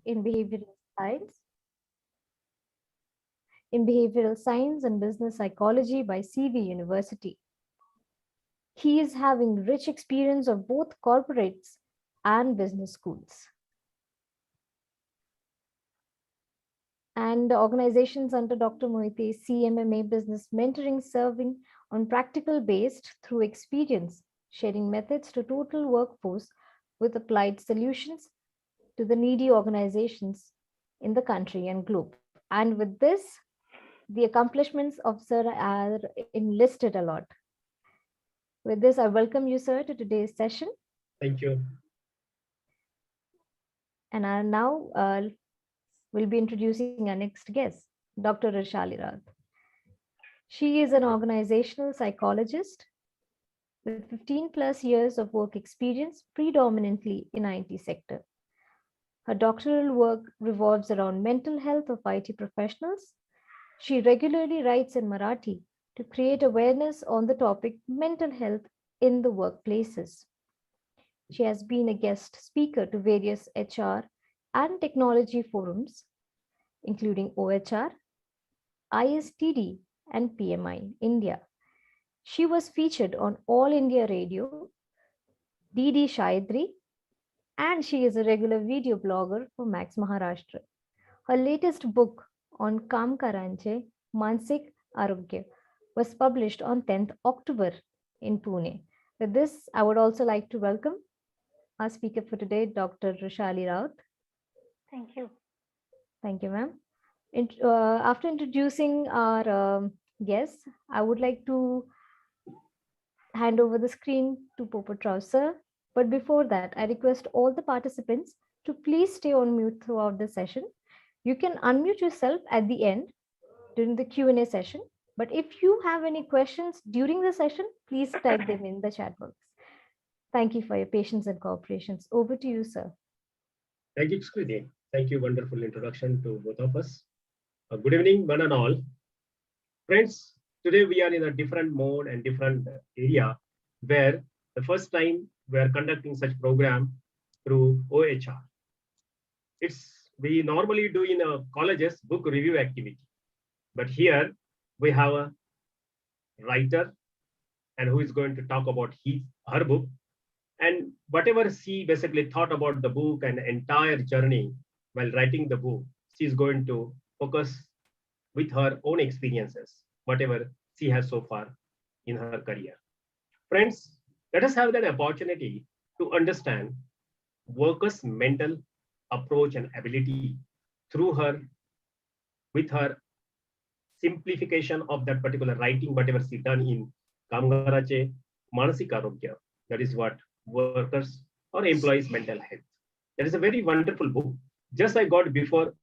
in science, behavioral science and business psychology by CV University. He is having rich experience of both corporates and business schools. And organizations under Dr. Mohite, CMMA Business Mentoring, serving on practical based through experience, sharing methods to total workforce with applied solutions to the needy organizations in the country and globe. And with this, the accomplishments of Sir are enlisted a lot. With this, I welcome you, sir, to today's session. Thank you. And I now will be introducing our next guest, Dr. Rishali Rath. She is an organizational psychologist with 15 plus years of work experience, predominantly in IT sector. Her doctoral work revolves around mental health of IT professionals. She regularly writes in Marathi to create awareness on the topic mental health in the workplaces. She has been a guest speaker to various HR and technology forums, including OHR, ISTD, and PMI India. She was featured on All India Radio, DD Shayadri, and she is a regular video blogger for Max Maharashtra. Her latest book on Kam Karanche, Mansik Arogya, was published on 10th October in Pune. With this, I would also like to welcome our speaker for today, Dr. Rishali Raut. Thank you. Thank you, ma'am. After introducing our guests, I would like to hand over the screen to Popatrao, sir. But before that, I request all the participants to please stay on mute throughout the session. You can unmute yourself at the end during the Q&A session. But if you have any questions during the session, please type them in the chat box. Thank you for your patience and cooperation. Over to you, sir. Thank you, Skriti. Thank you. Wonderful introduction to both of us. Good evening, one and all. Friends, today we are in a different mode and different area where the first time we are conducting such program through OHR. We normally do in a colleges book review activity, but here we have a writer and who is going to talk about her book and whatever she basically thought about the book and the entire journey while writing the book. She is going to focus with her own experiences, whatever she has so far in her career. Friends, let us have that opportunity to understand workers' mental approach and ability through her, with her simplification of that particular writing, whatever she done in Kamgarache Manasik Arogya. That is what workers or employees' mental health. That is a very wonderful book. Just I got before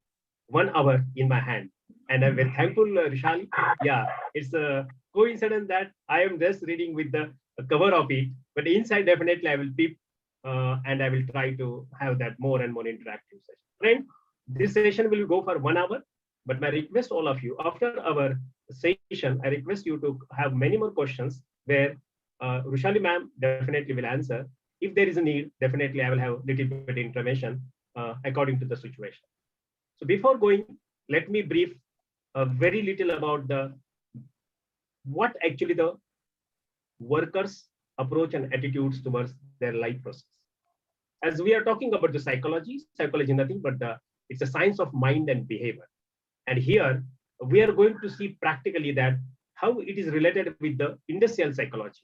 1 hour in my hand. And I'm very thankful, Rishali. Yeah, it's a coincidence that I am just reading with the cover of it, but inside definitely I will peep and I will try to have that more and more interactive session. Friend, this session will go for 1 hour, but my request all of you, after our session, I request you to have many more questions where Rishali ma'am definitely will answer. If there is a need, definitely I will have a little bit intervention according to the situation. So before going, let me brief very little about what actually the workers' approach and attitudes towards their life process. As we are talking about the psychology nothing but it's a science of mind and behavior. And here we are going to see practically that how it is related with the industrial psychology.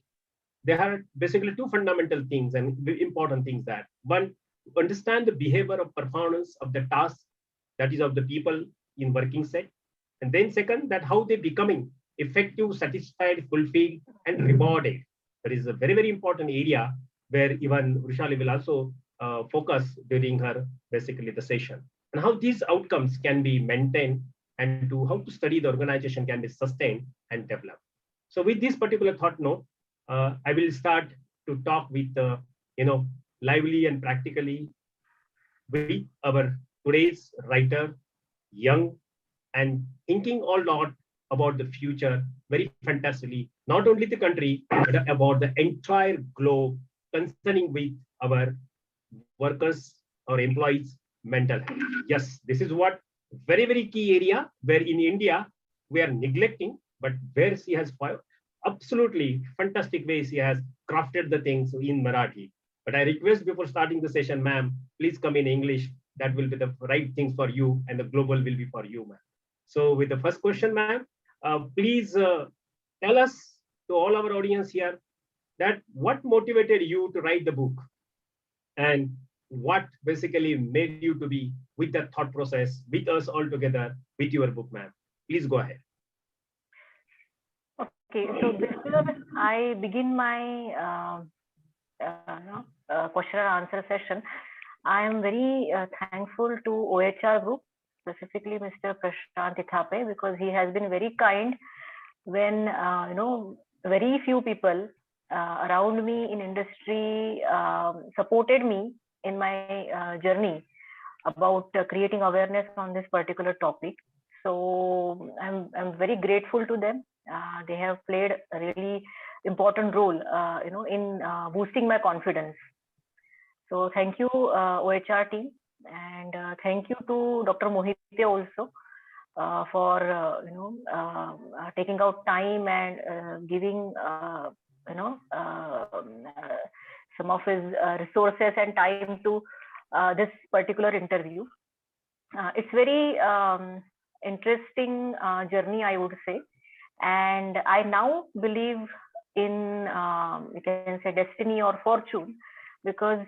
There are basically two fundamental things and important things that one, understand the behavior of performance of the task, that is of the people in working set. And then second, that how they becoming effective, satisfied, fulfilled, and rewarded. That is a very, very important area where even Rishali will also focus during her basically the session. And how these outcomes can be maintained and to how to study the organization can be sustained and developed. So with this particular thought note, I will start to talk with lively and practically with our today's writer, young and thinking a lot about the future very fantastically, not only the country, but about the entire globe concerning with our workers or employees mental health. Yes, this is what very, very key area where in India we are neglecting, but where she has absolutely fantastic way she has crafted the things in Marathi. But I request before starting the session, ma'am, please come in English. That will be the right things for you, and the global will be for you, ma'am. So, with the first question, ma'am, please tell us to all our audience here that what motivated you to write the book and what basically made you to be with that thought process with us all together with your book, ma'am. Please go ahead. Okay, so before I begin my question and answer session, I am very thankful to OHR Group, specifically Mr. Prashant Ithape, because he has been very kind when very few people around me in industry supported me in my journey about creating awareness on this particular topic. So I'm very grateful to them. They have played a really important role, in boosting my confidence. So thank you, OHR team, and thank you to Dr. Mohite also for taking out time and giving some of his resources and time to this particular interview. It's very interesting journey, I would say, and I now believe in you can say destiny or fortune, because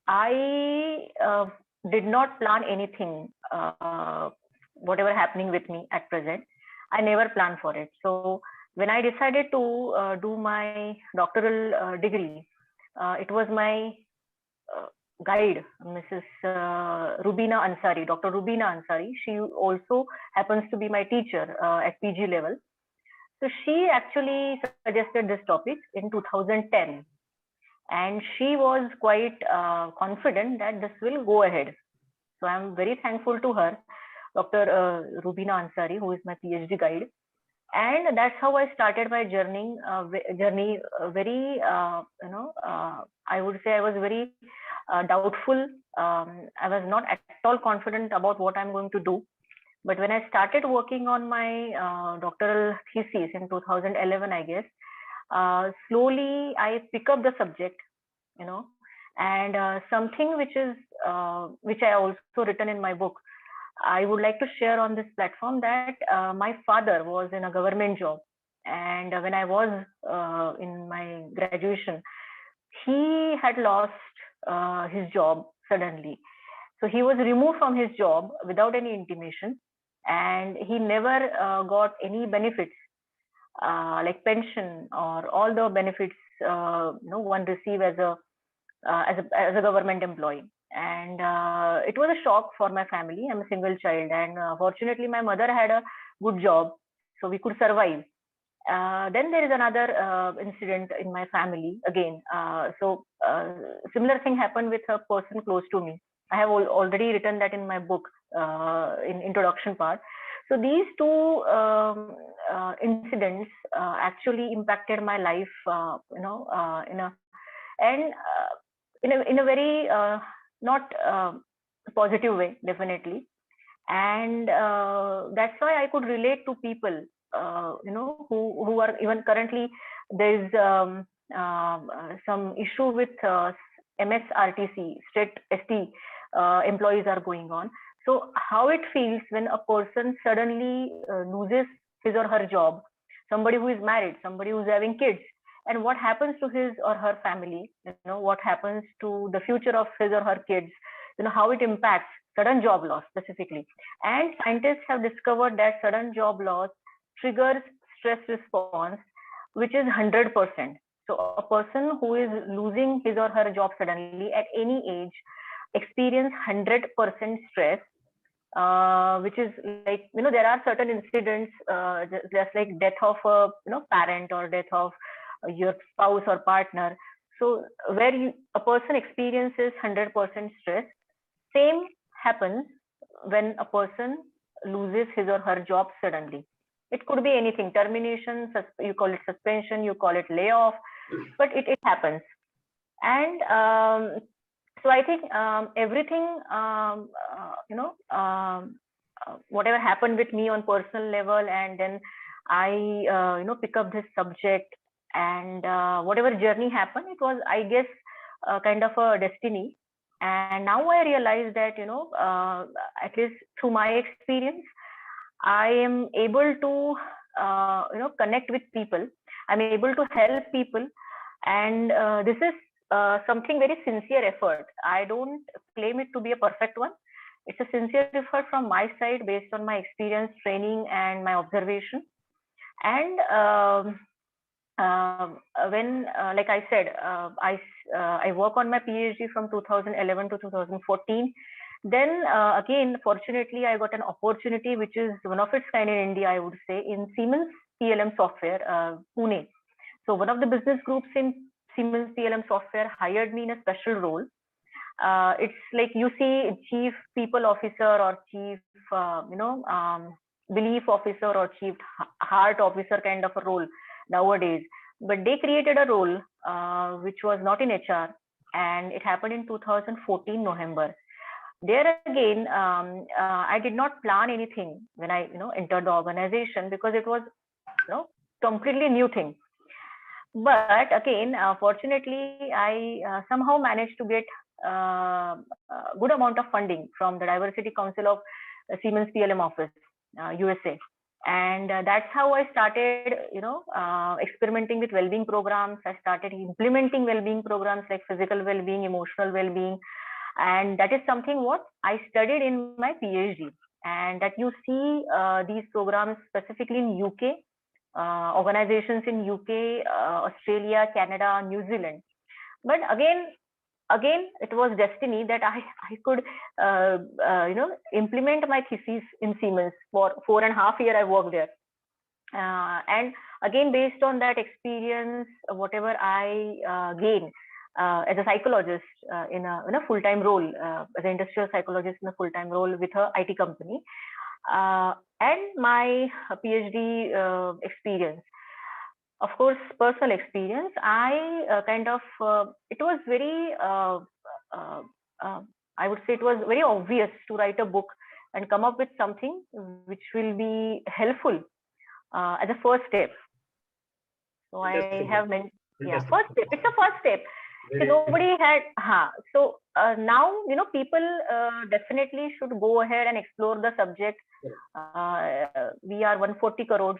I did not plan anything, whatever happening with me at present. I never planned for it. So when I decided to do my doctoral degree, it was my guide, Mrs. Rubina Ansari, Dr. Rubina Ansari. She also happens to be my teacher at PG level. So she actually suggested this topic in 2010. And she was quite confident that this will go ahead. So I'm very thankful to her, Dr. Rubina Ansari, who is my PhD guide. And that's how I started my journey. Very, I would say I was very doubtful. I was not at all confident about what I'm going to do. But when I started working on my doctoral thesis in 2011, I guess, slowly I pick up the subject, and something which I also written in my book, I would like to share on this platform, that my father was in a government job, and when I was in my graduation, he had lost his job suddenly. So he was removed from his job without any intimation, and he never got any benefits like pension or all the benefits one receive as a government employee. And it was a shock for my family. I'm a single child, and fortunately my mother had a good job, so we could survive. Then there is another incident in my family again. So similar thing happened with a person close to me. I have already written that in my book in introduction part. So these two incidents actually impacted my life, in a very not positive way, definitely. And that's why I could relate to people, who are even currently, there's some issue with MSRTC, state ST employees are going on. So how it feels when a person suddenly loses his or her job, somebody who is married, somebody who's having kids, and what happens to his or her family, what happens to the future of his or her kids, how it impacts sudden job loss specifically. And scientists have discovered that sudden job loss triggers stress response, which is 100%. So a person who is losing his or her job suddenly at any age experience 100% stress, which is like, there are certain incidents, just like death of a parent or death of your spouse or partner. So where a person experiences 100% stress, same happens when a person loses his or her job suddenly. It could be anything, termination, you call it suspension, you call it layoff, but it happens. And So I think everything, whatever happened with me on personal level, and then I, pick up this subject, and whatever journey happened, it was, I guess, kind of a destiny. And now I realize that, at least through my experience, I am able to, connect with people. I'm able to help people, and this is something very sincere effort. I don't claim it to be a perfect one. It's a sincere effort from my side based on my experience, training, and my observation. And when, like I said, I work on my PhD from 2011 to 2014. Then again, fortunately, I got an opportunity, which is one of its kind in India, I would say, in Siemens PLM software, Pune. So one of the business groups in Siemens PLM software hired me in a special role. It's like you see chief people officer or chief, belief officer or chief heart officer kind of a role nowadays. But they created a role which was not in HR, and it happened in 2014 November. There again, I did not plan anything when I entered the organization, because it was completely new thing. But again, fortunately, I somehow managed to get a good amount of funding from the Diversity Council of Siemens PLM office, USA. And that's how I started, experimenting with well-being programs. I started implementing well-being programs like physical well-being, emotional well-being, and that is something what I studied in my PhD. And that you see these programs specifically in UK, organizations in UK, Australia, Canada, New Zealand. But again, it was destiny that I could implement my thesis in Siemens. For 4.5 years I worked there, and again, based on that experience, whatever I gained as a psychologist in a full-time role, as an industrial psychologist in a full-time role with a IT company, and my PhD experience, of course, personal experience, I it was very, I would say it was very obvious to write a book and come up with something which will be helpful as a first step. So I have mentioned, yeah, first step. It's a first step. So nobody had, so now, people definitely should go ahead and explore the subject. We are 140 crores.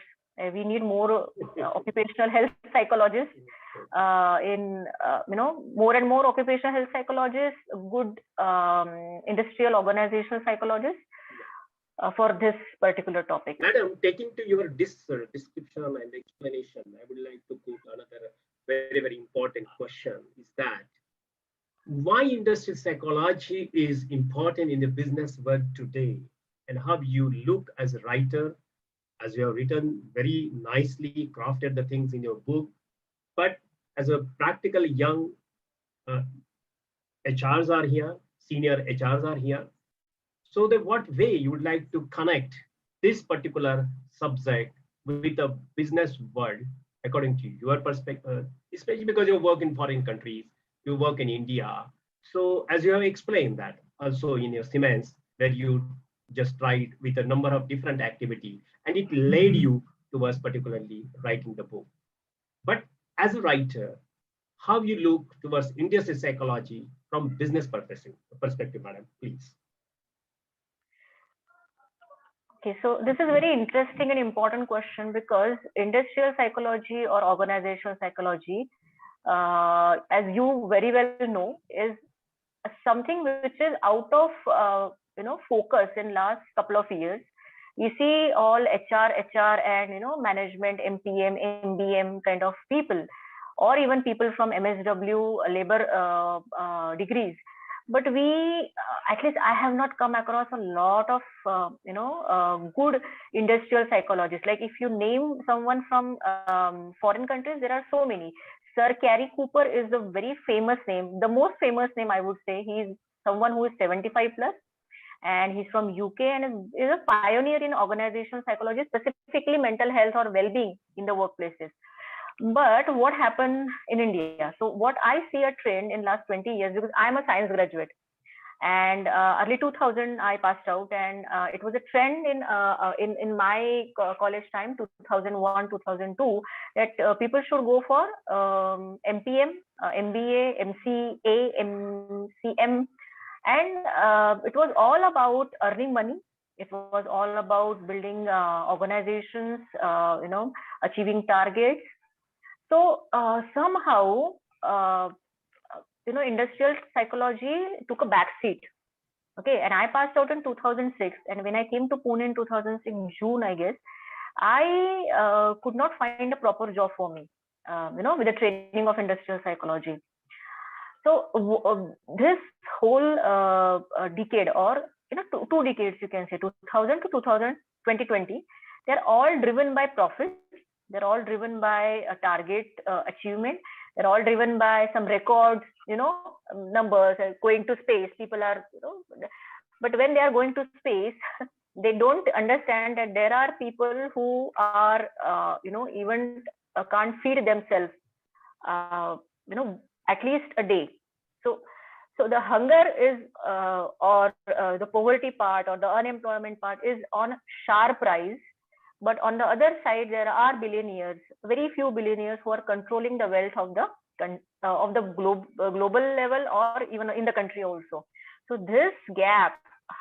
We need more occupational health psychologists, more and more occupational health psychologists, good industrial organizational psychologists for this particular topic. Madam, taking to your description and explanation, I would like to put another very, very important question, is that why industrial psychology is important in the business world today, and how you look as a writer, as you have written very nicely, crafted the things in your book, but as a practical young HRs are here, senior HRs are here. So that what way you would like to connect this particular subject with the business world according to your perspective, especially because you work in foreign countries, you work in India. So as you have explained that also in your Siemens, where you just tried with a number of different activities, and it led you towards particularly writing the book. But as a writer, how you look towards industrial psychology from business perspective, madam, please. Okay, so this is a very interesting and important question, because industrial psychology or organizational psychology, as you very well know, is something which is out of focus in last couple of years. You see all HR and management, MPM, MBM kind of people, or even people from MSW labor degrees. But we, at least I have not come across a lot of good industrial psychologists. Like if you name someone from foreign countries, there are so many. Sir Cary Cooper is a very famous name, the most famous name, I would say. He's someone who is 75 plus, and he's from UK and is a pioneer in organizational psychology, specifically mental health or well-being in the workplaces. But what happened in India? So what I see a trend in last 20 years, because I'm a science graduate, and early 2000 I passed out, and it was a trend in my college time, 2001 2002, that people should go for MPM, MBA, MCA, MCM, and it was all about earning money. It was all about building organizations, achieving targets. So somehow, industrial psychology took a backseat. Okay, and I passed out in 2006, and when I came to Pune in 2006 June, I guess, I could not find a proper job for me. With the training of industrial psychology. So this whole decade, or two decades, you can say, 2000 to 2020, they're all driven by profits. They're all driven by a target achievement. They're all driven by some records, numbers, going to space. People are, but when they are going to space, they don't understand that there are people who are, even can't feed themselves, at least a day. So the hunger is, or the poverty part, or the unemployment part is on sharp rise. But on the other side, there are billionaires, very few billionaires, who are controlling the wealth of the global level, or even in the country also. So this gap,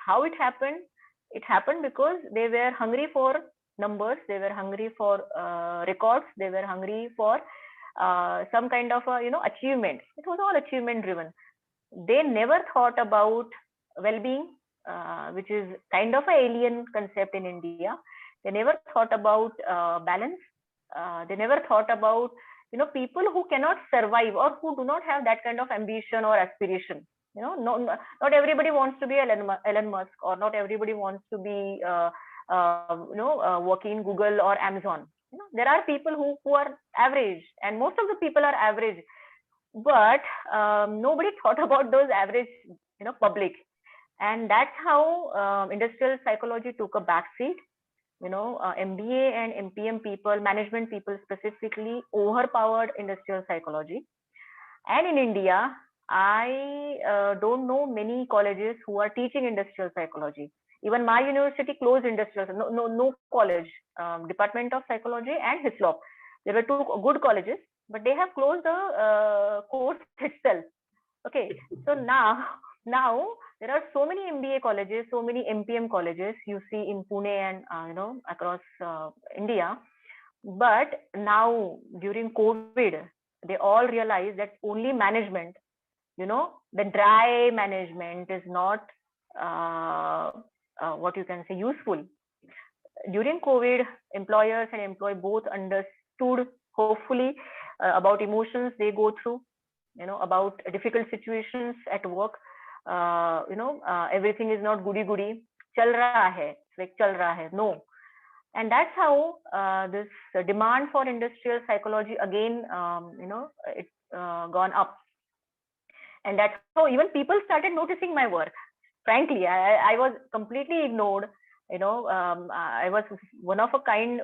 how it happened? It happened because they were hungry for numbers, they were hungry for records, they were hungry for some kind of achievement. It was all achievement driven. They never thought about well-being, which is kind of an alien concept in India. They never thought about balance. They never thought about people who cannot survive, or who do not have that kind of ambition or aspiration. Not everybody wants to be Elon Musk, or not everybody wants to be working in Google or Amazon. There are people who are average, and most of the people are average, but nobody thought about those average public. And that's how industrial psychology took a backseat. MBA and MPM people, management people specifically, overpowered industrial psychology. And in India, I don't know many colleges who are teaching industrial psychology. Even my university closed industrial, no college, Department of Psychology and Hislop. There were two good colleges, but they have closed the course itself. Okay, so now there are so many MBA colleges, so many MPM colleges you see in Pune and across India. But now during COVID, they all realize that only management, the dry management is not what you can say useful. During COVID, employers and employee both understood, hopefully, about emotions they go through, about difficult situations at work. Everything is not goody goody. Chal raha hai, it's like chal raha hai. No. And that's how this demand for industrial psychology again, it's gone up. And that's how even people started noticing my work. Frankly, I was completely ignored. I was one of a kind,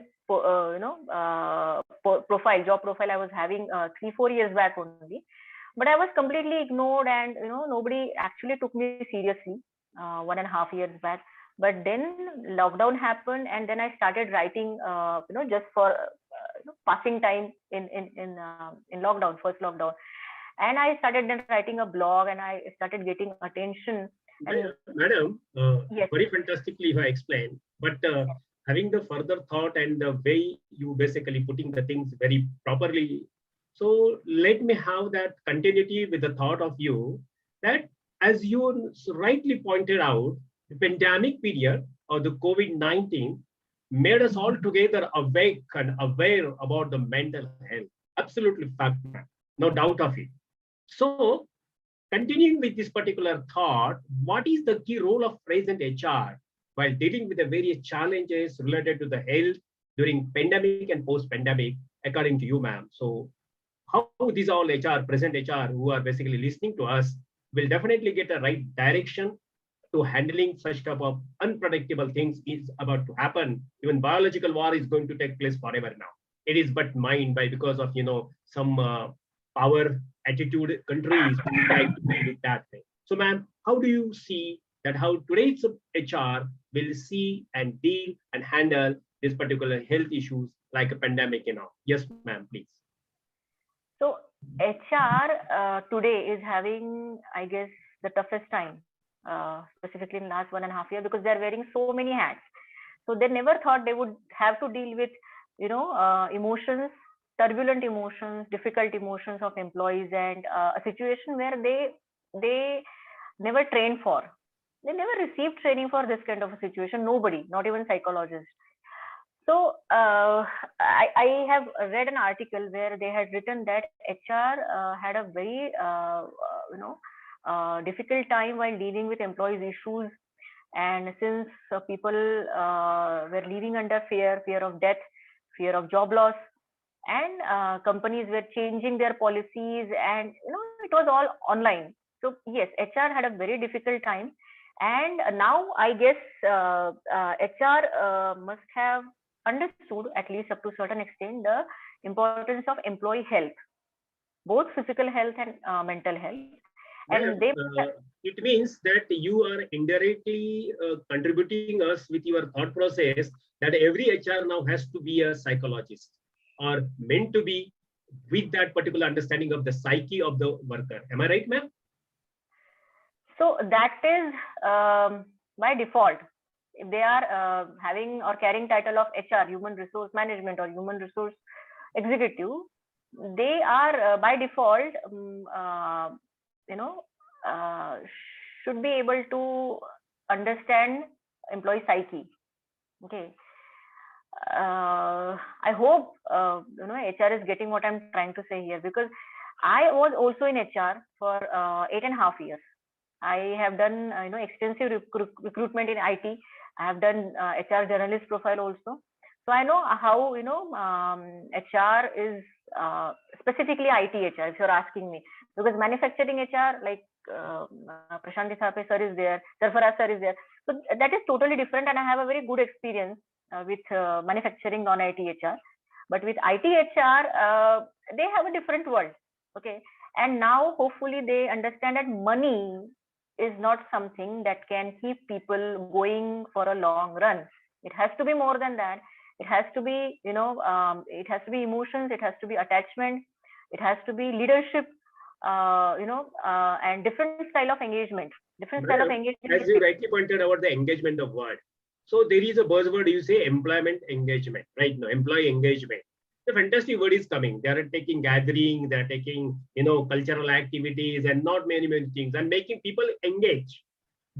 job profile I was having 3-4 years back only. But I was completely ignored, and nobody actually took me seriously 1.5 years back. But then lockdown happened, and then I started writing, just for passing time in lockdown, first lockdown. And I started then writing a blog, and I started getting attention. And Madam, yes, very fantastically you have explained, but having the further thought and the way you basically putting the things very properly. So let me have that continuity with the thought of you that, as you rightly pointed out, the pandemic period or the COVID-19 made us all together awake and aware about the mental health. Absolutely fact, no doubt of it. So continuing with this particular thought, what is the key role of present HR while dealing with the various challenges related to the health during pandemic and post-pandemic, according to you, ma'am? So how these all HR, present HR, who are basically listening to us, will definitely get a right direction to handling such type of unpredictable things is about to happen. Even biological war is going to take place forever now. it is but mine by because of some power attitude countries who would like to be with that thing. So, ma'am, how do you see that how today's HR will see and deal and handle this particular health issues like a pandemic Yes, ma'am, please. So HR today is having, I guess, the toughest time, specifically in last 1.5 years, because they're wearing so many hats. So they never thought they would have to deal with, emotions, turbulent emotions, difficult emotions of employees, and a situation where they never trained for. They never received training for this kind of a situation. Nobody, not even psychologists. So I have read an article where they had written that HR had a very difficult time while dealing with employees' issues, and since people were living under fear of death, fear of job loss, and companies were changing their policies, and it was all online. So yes, HR had a very difficult time, and now I guess HR must have understood, at least up to a certain extent, the importance of employee health, both physical health and mental health. And it means that you are indirectly contributing us with your thought process that every HR now has to be a psychologist or meant to be with that particular understanding of the psyche of the worker. Am I right, ma'am? So that is by default. If they are having or carrying title of HR, human resource management, or human resource executive, they are by default, should be able to understand employee psyche. Okay. I hope HR is getting what I'm trying to say here, because I was also in HR for 8.5 years. I have done extensive recruitment in IT. I have done HR journalist profile also. So I know how HR is specifically IT HR, if you're asking me, because manufacturing HR, like Prashant Dithape sir is there, Sarfaraz sir is there. So that is totally different, and I have a very good experience with manufacturing non-IT HR. But with IT HR, they have a different world. Okay, and now hopefully they understand that money is not something that can keep people going for a long run. It has to be more than that. It has to be, it has to be emotions, it has to be attachment, it has to be leadership, and different style of engagement. Style of engagement. As you rightly pointed out, the engagement of word. So there is a buzzword, you say employment engagement, right? No, employee engagement. The fantastic word is coming. They are taking gathering, they are taking, cultural activities and not many things and making people engage.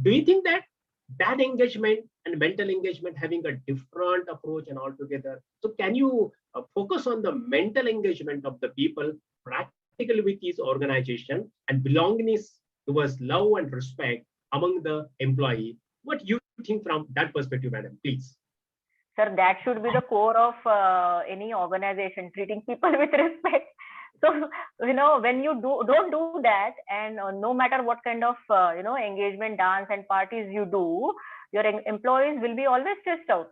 Do you think that engagement and mental engagement having a different approach and altogether? So can you focus on the mental engagement of the people practically with this organization and belongingness towards love and respect among the employee? What you think from that perspective, madam, please? Sir, that should be the core of any organization, treating people with respect. So, when you don't do that, and no matter what kind of, engagement, dance and parties you do, your employees will be always stressed out.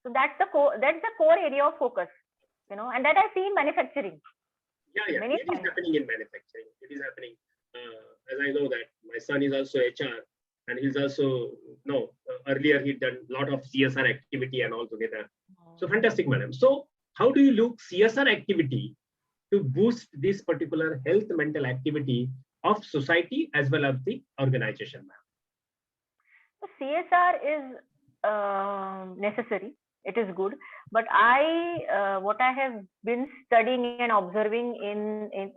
So that's the core area of focus, and that I see in manufacturing. Yeah. It is happening in manufacturing. It is happening. As I know that my son is also HR. And he's also, earlier he'd done a lot of CSR activity and all together. So fantastic, madam. So how do you look CSR activity to boost this particular health mental activity of society as well as the organization, ma'am? So CSR is necessary. It is good. But what I have been studying and observing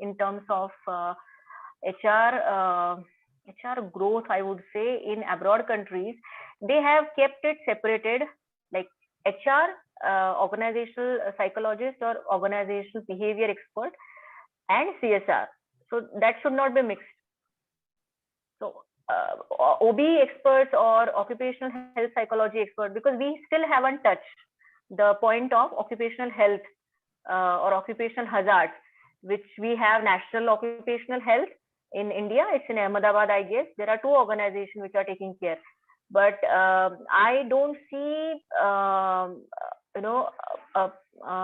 in terms of HR growth, I would say, in abroad countries, they have kept it separated, like HR, organizational psychologist or organizational behavior expert, and CSR. So that should not be mixed. So OB experts or occupational health psychology expert, because we still haven't touched the point of occupational health or occupational hazards, which we have National Occupational Health. In India, it's in Ahmedabad, I guess. There are 2 organizations which are taking care. but I don't see you know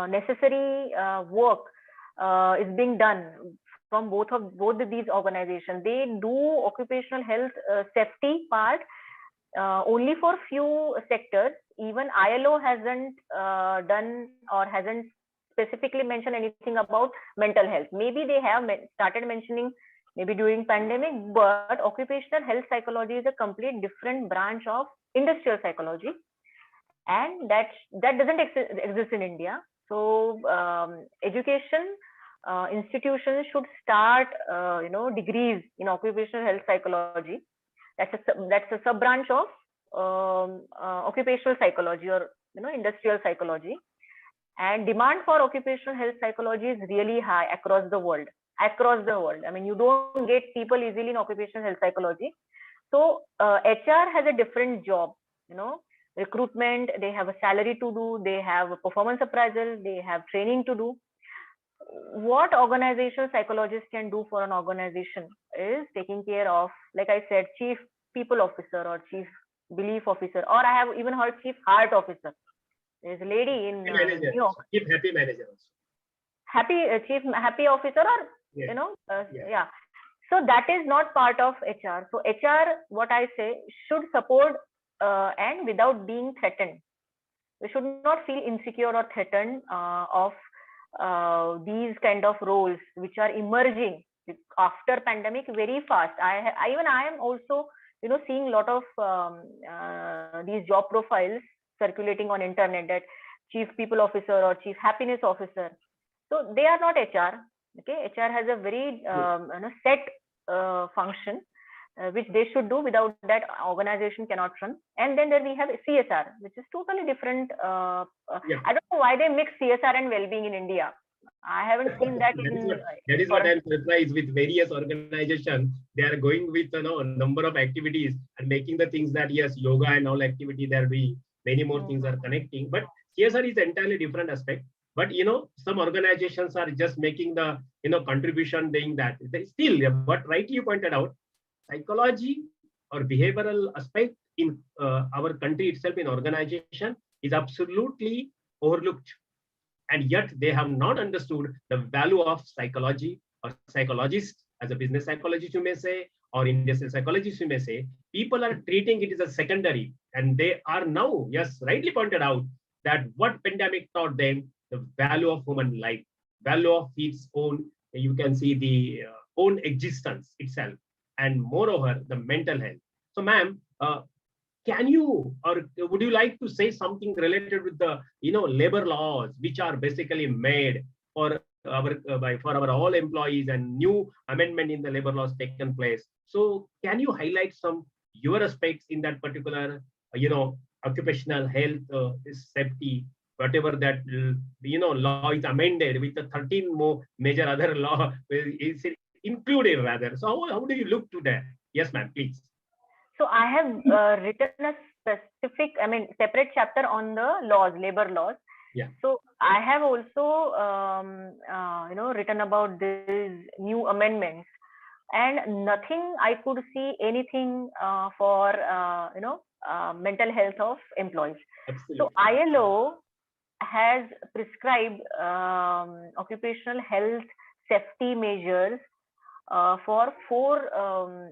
necessary work is being done from both these organizations. They do occupational health safety part only for few sectors. Even ILO hasn't done or hasn't specifically mentioned anything about mental health. Maybe they have started mentioning maybe during pandemic, but occupational health psychology is a complete different branch of industrial psychology, and that doesn't exist in India. So education institutions should start degrees in occupational health psychology. That's a sub branch of occupational psychology, or industrial psychology. And demand for occupational health psychology is really high across the world. I mean, you don't get people easily in occupational health psychology. So HR has a different job, recruitment. They have a salary to do. They have a performance appraisal. They have training to do. What organizational psychologists can do for an organization is taking care of, like I said, chief people officer or chief belief officer, or I have even heard chief heart officer. There's a lady in New York. Chief happy manager also. Chief happy officer, or yeah. So that is not part of HR. So HR, what I say, should support and without being threatened. We should not feel insecure or threatened of these kind of roles which are emerging after pandemic very fast. I am also seeing a lot of these job profiles circulating on internet, that chief people officer or chief happiness officer. So they are not HR. Okay, HR has a very set function which they should do. Without that, organization cannot run. And then there we have CSR, which is totally different. I don't know why they mix CSR and well-being in India. I haven't seen that. That is what I'm surprised with various organizations. They are going with a number of activities and making the things that yes, yoga and all activity there will be many more things are connecting. But CSR is entirely different aspect. But some organizations are just making the contribution doing that. They still, what rightly you pointed out, psychology or behavioral aspect in our country itself, in organization, is absolutely overlooked. And yet they have not understood the value of psychology or psychologist. As a business psychologist you may say, or industrial psychologist you may say. People are treating it as a secondary, and they are now, yes, rightly pointed out that what pandemic taught them, the value of human life, value of its own, you can see the own existence itself, and moreover the mental health. So ma'am, can you, or would you like to say something related with the labor laws which are basically made for our all employees, and new amendment in the labor laws taken place? So can you highlight some your aspects in that particular occupational health safety, whatever that law is amended with the 13 more major other law is included rather. So how do you look to that? Yes ma'am, please. So I have written a specific, separate chapter on the laws, labor laws. Yeah. So I have also, written about these new amendments, and nothing I could see anything for mental health of employees. Absolutely. So ILO has prescribed occupational health safety measures for 4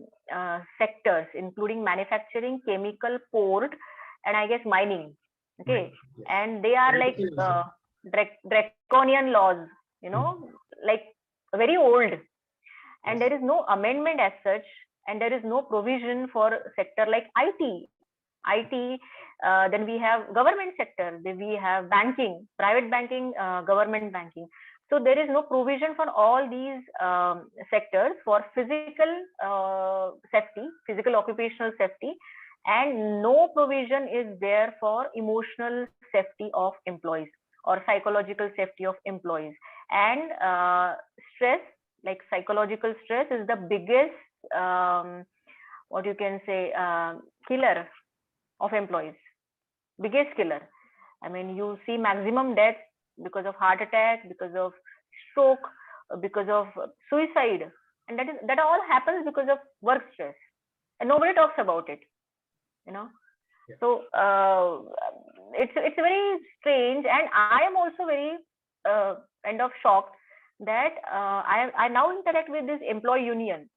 sectors, including manufacturing, chemical, port, and I guess mining. Okay, yes. And they are like draconian laws, like very old, and there is no amendment as such, and there is no provision for sector like IT. Then we have government sector, then we have banking, private banking, government banking. So there is no provision for all these sectors for physical safety, physical occupational safety, and no provision is there for emotional safety of employees or psychological safety of employees. And stress, like psychological stress, is the biggest, what you can say, killer of employees, biggest killer. You see maximum deaths because of heart attack, because of stroke, because of suicide, and that all happens because of work stress, and nobody talks about it. So it's very strange, and I am also very kind of shocked that I now interact with this employee union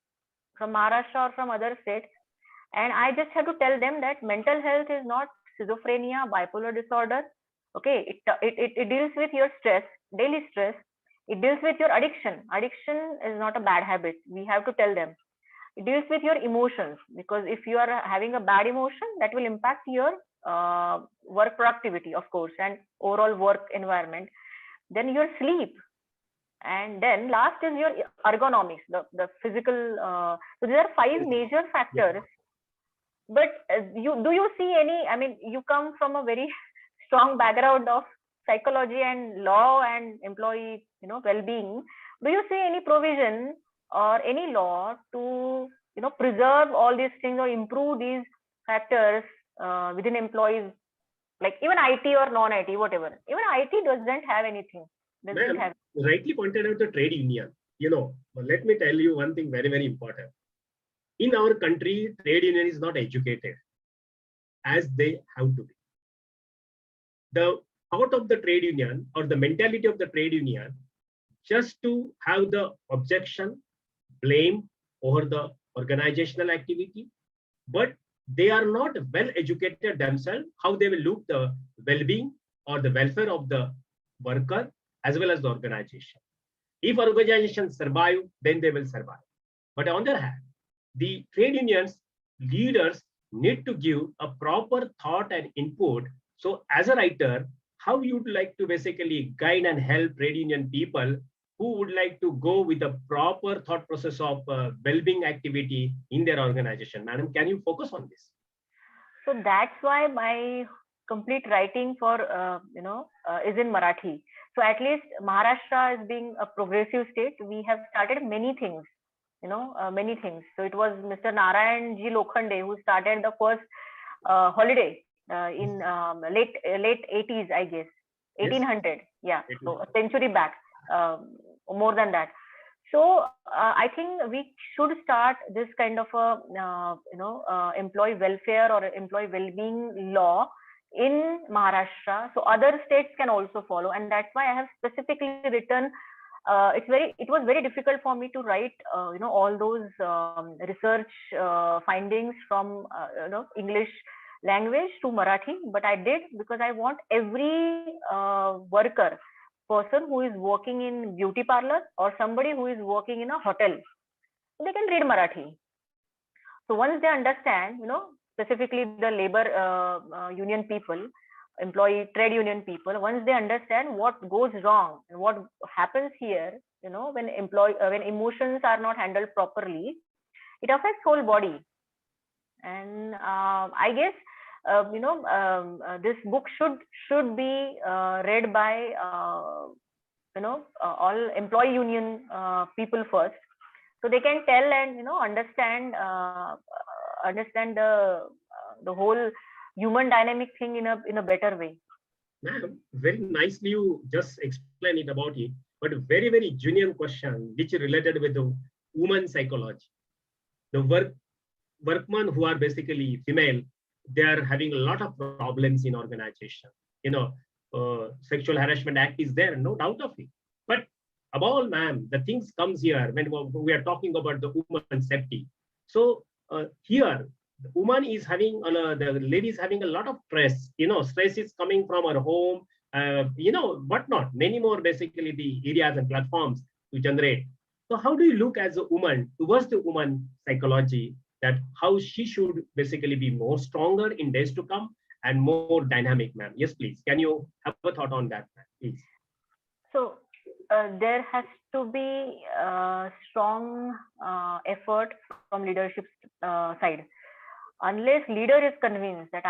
from Maharashtra or from other states, and I just have to tell them that mental health is not schizophrenia, bipolar disorder. Okay, it deals with your stress, daily stress. It deals with your addiction. Addiction is not a bad habit. We have to tell them. It deals with your emotions, because if you are having a bad emotion, that will impact your work productivity, of course, and overall work environment. Then your sleep, and then last is your ergonomics, the physical. So there are five major factors. But you see any? I mean, you come from a very strong background of psychology and law and employee, well-being. Do you see any provision or any law to preserve all these things or improve these factors within employees, like even IT or non-IT, whatever? Even IT doesn't have anything. Doesn't have. Rightly pointed out the trade union. Let me tell you one thing very, very important. In our country, trade union is not educated as they have to be. The thought of the trade union or the mentality of the trade union just to have the objection, blame over the organizational activity, but they are not well educated themselves how they will look the well-being or the welfare of the worker as well as the organization. If organizations survive, then they will survive. But on the other hand, the trade unions leaders need to give a proper thought and input. So as a writer, how you'd like to basically guide and help trade union people who would like to go with a proper thought process of well-being activity in their organization? Madam, can you focus on this? So that's why my complete writing for is in Marathi. So at least Maharashtra is being a progressive state. We have started many things, many things. So it was Mr. Narayan G. Lokhande who started the first holiday in late 80s, I guess, 1800. Yes. Yeah, so a century back, more than that. So I think we should start this kind of a employee welfare or employee well-being law in Maharashtra, so other states can also follow. And that's why I have specifically written. It was very difficult for me to write all those research findings from English language to Marathi, but I did because I want every person who is working in beauty parlor or somebody who is working in a hotel, they can read Marathi. So once they understand, specifically the labor union people, employee trade union people, once they understand what goes wrong and what happens here, when when emotions are not handled properly, it affects whole body. And I guess this book should be read by all employee union people first, so they can tell and understand the whole human dynamic thing in a better way. Ma'am, very nicely you just explain it about it, but a very, very genuine question which is related with the woman psychology. The workmen who are basically female, they are having a lot of problems in organization. Sexual harassment act is there, no doubt of it. But above all, ma'am, the things comes here when we are talking about the woman safety. So here, the woman is having, the lady is having a lot of stress. Stress is coming from her home, whatnot. Many more basically the areas and platforms to generate. So how do you look as a woman towards the woman psychology, that how she should basically be more stronger in days to come and more dynamic, ma'am? Yes, please. Can you have a thought on that, ma'am, please? So there has to be strong effort from leadership side. Unless leader is convinced that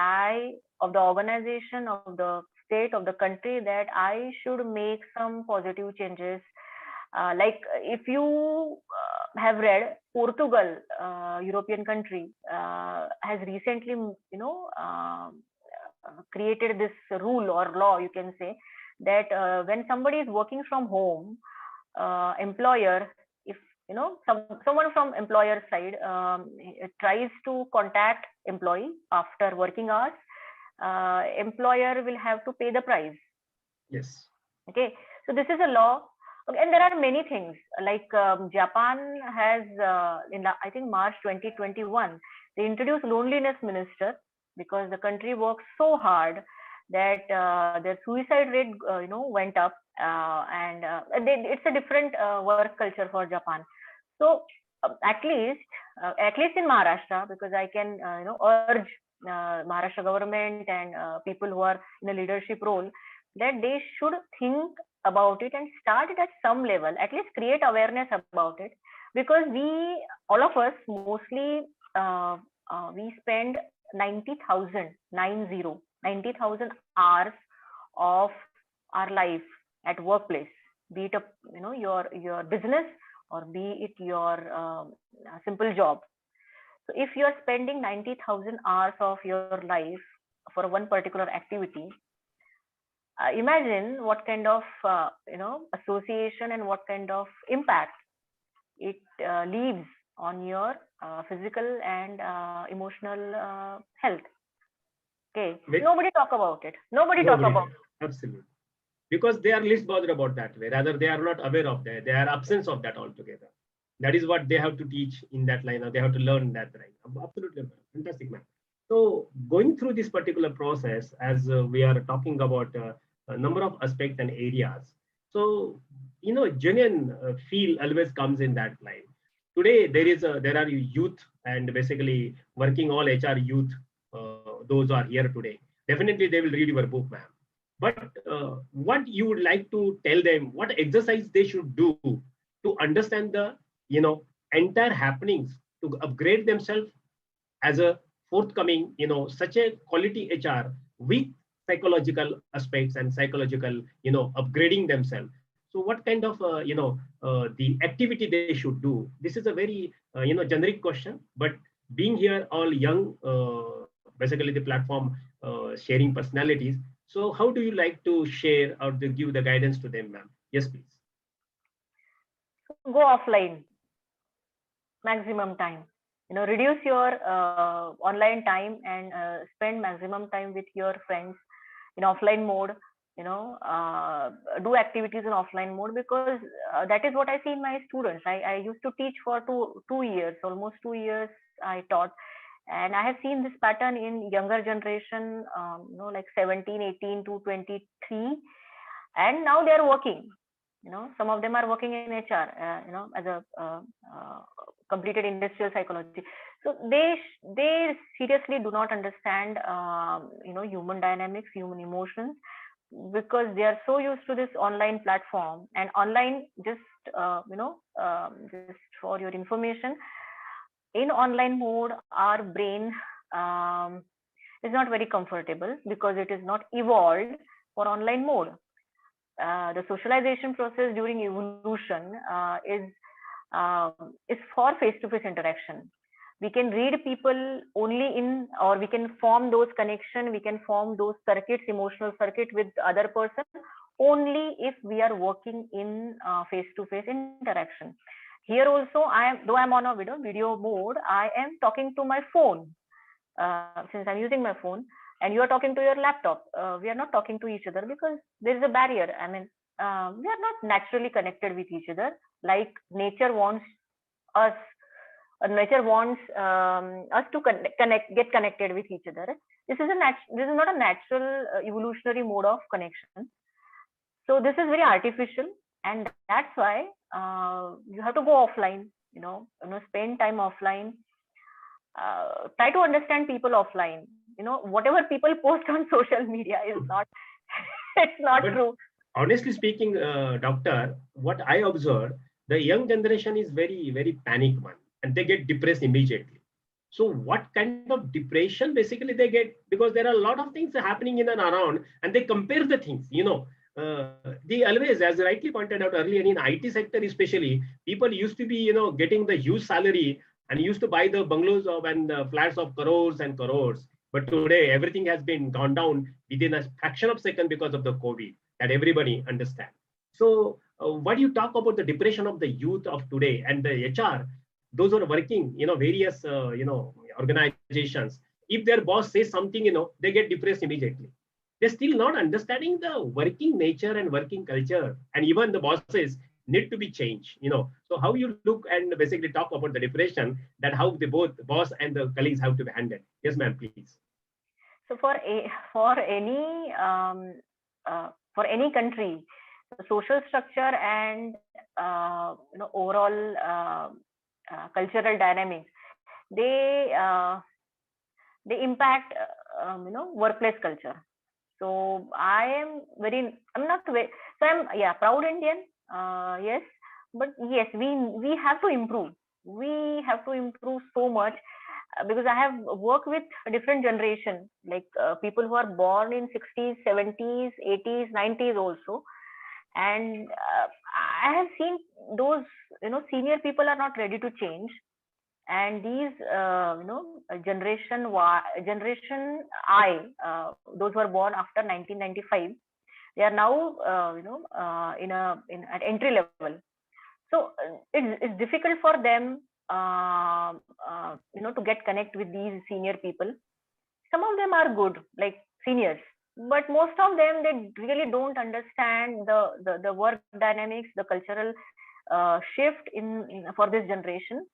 of the organization, of the state, of the country, that I should make some positive changes. Like if you have read, Portugal, European country, has recently, created this rule or law, you can say, that when somebody is working from home, employer, if someone from employer side tries to contact employee after working hours, employer will have to pay the price. Yes. Okay, so this is a law. Okay, and there are many things like Japan has in the, I think March 2021 they introduced loneliness minister because the country works so hard that their suicide rate went up, it's a different work culture for Japan. So at least in Maharashtra, because I can urge Maharashtra government and people who are in a leadership role that they should think about it and start it at some level, at least create awareness about it, because all of us mostly we spend 90,000 hours of our life at workplace, be it your business or be it your simple job. So if you are spending 90,000 hours of your life for one particular activity, imagine what kind of association and what kind of impact it leaves on your physical and emotional health. Okay, nobody talk about it. Nobody talk about it. Absolutely. Because they are least bothered about that way. Rather, they are not aware of that. They are absence of that altogether. That is what they have to teach in that line, or they have to learn that, right? Absolutely. Fantastic, man. So going through this particular process, as we are talking about a number of aspects and areas. So, genuine feel always comes in that line. Today, there are youth and basically working all HR youth. Those are here today. Definitely, they will read your book, ma'am. But what you would like to tell them, what exercise they should do to understand the entire happenings, to upgrade themselves as a forthcoming such a quality HR with psychological aspects and psychological upgrading themselves. So what kind of the activity they should do? This is a very generic question, but being here all young, basically the platform sharing personalities. So how do you like to share or to give the guidance to them, ma'am? Yes, please. Go offline maximum time. Reduce your online time and spend maximum time with your friends in offline mode. Do activities in offline mode, because that is what I see in my students. I used to teach for two years, almost 2 years I taught. And I have seen this pattern in younger generation, like 17, 18 to 23. And now they are working. Some of them are working in HR, as a completed industrial psychology. So they seriously do not understand, human dynamics, human emotions, because they are so used to this online platform. And online, just for your information, in online mode, our brain is not very comfortable because it is not evolved for online mode. The socialization process during evolution is for face-to-face interaction. We can read people only or we can form those connections, we can form those circuits, emotional circuit with other person only if we are working in face-to-face interaction. Here also, though I'm on a video mode, I am talking to my phone, since I'm using my phone, and you are talking to your laptop. We are not talking to each other because there is a barrier. I mean, we are not naturally connected with each other like nature wants us. Nature wants us to get connected with each other. This is not a natural evolutionary mode of connection. So this is very artificial, and that's why you have to go offline. Spend time offline. Try to understand people offline. Whatever people post on social media is not it's not true. Honestly speaking, doctor, what I observed, the young generation is very, very panic one, and they get depressed immediately. So what kind of depression basically they get? Because there are a lot of things happening in and around, and they compare the things, they always, as rightly pointed out earlier, in IT sector especially, people used to be, getting the huge salary and used to buy the bungalows and the flats of crores and crores. But today, everything has been gone down within a fraction of a second because of the COVID, that everybody understands. So what do you talk about the depression of the youth of today and the HR, those who are working, various, organizations if their boss says something, they get depressed immediately. They're still not understanding the working nature and working culture. And even the bosses need to be changed. So how you look and basically talk about the depression, that how the both boss and the colleagues have to be handled. Yes, ma'am, please. So for any country, the social structure and overall cultural dynamics, they impact workplace culture. So I'm not very, so I'm proud Indian, yes, but yes, we have to improve. We have to improve so much, because I have worked with a different generation, like people who are born in 60s, 70s, 80s, 90s also. And I have seen those, senior people are not ready to change. And these, generation I, those who are born after 1995, they are now, in at entry level. So it's difficult for them, to get connect with these senior people. Some of them are good, like seniors, but most of them, they really don't understand the work dynamics, the cultural shift in for this generation.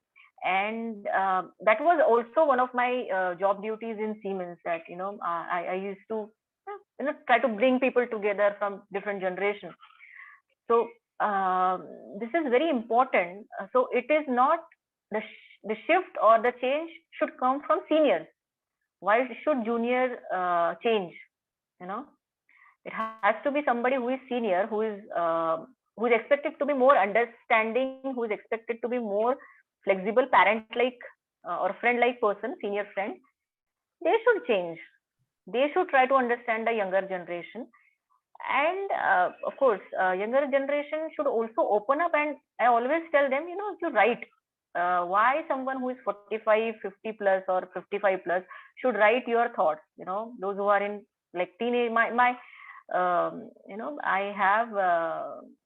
And that was also one of my job duties in Siemens, that I used to try to bring people together from different generations. So this is very important. So it is not the shift or the change should come from seniors. Why should junior change? It has to be somebody who is senior, who is expected to be more understanding, who is expected to be more flexible, parent-like or friend-like person, senior friend. They should change. They should try to understand the younger generation. And of course, younger generation should also open up. And I always tell them, you're right. Why someone who is 45, 50 plus or 55 plus should write your thoughts? Those who are in like teenage, I have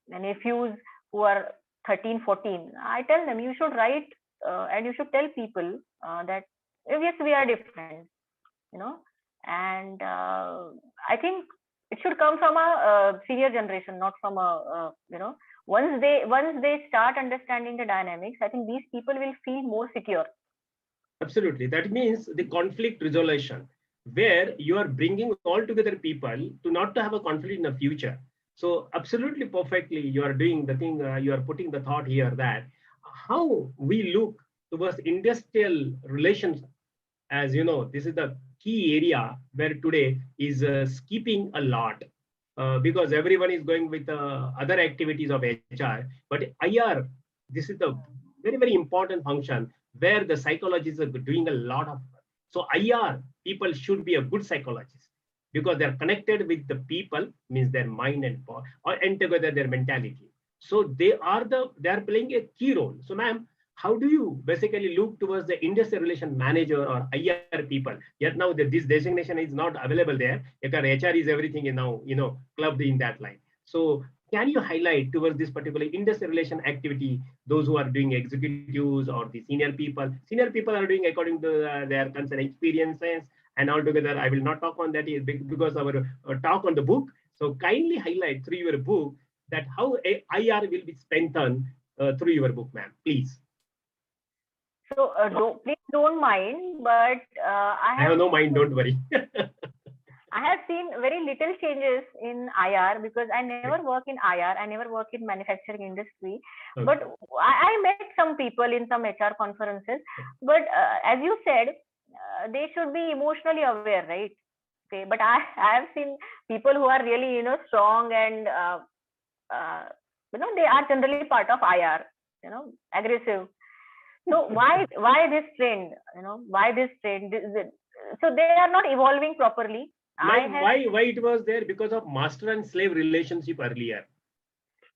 nephews who are 13, 14. I tell them, you should write and you should tell people that yes, we are different, and I think it should come from a senior generation, not from once they start understanding the dynamics, I think these people will feel more secure. Absolutely. That means the conflict resolution, where you are bringing all together people to not to have a conflict in the future. So absolutely perfectly, you are doing the thing, you are putting the thought here that how we look towards industrial relations. As you know, this is the key area where today is skipping a lot, because everyone is going with other activities of HR. But IR, this is the very, very important function where the psychologists are doing a lot of. So IR people should be a good psychologist, because they're connected with the people, means their mind and together their mentality. So they are playing a key role. So ma'am, how do you basically look towards the industrial relation manager or IR people? Yet now this designation is not available there, because HR is everything is now clubbed in that line. So can you highlight towards this particular industrial relation activity, those who are doing executives or the senior people? Senior people are doing according to their concerned experiences, and altogether I will not talk on that because our talk on the book. So kindly highlight through your book that how IR will be strengthened through your book, ma'am, please. So please don't mind, but I have no mind, don't worry. I have seen very little changes in IR, because I never work in IR. I never work in manufacturing industry. Okay. But I met some people in some HR conferences. But as you said, they should be emotionally aware, right? Okay. But I have seen people who are really, strong and, they are generally part of IR, aggressive. So why this trend? Why this trend? So they are not evolving properly. Why it was there? Because of master and slave relationship earlier.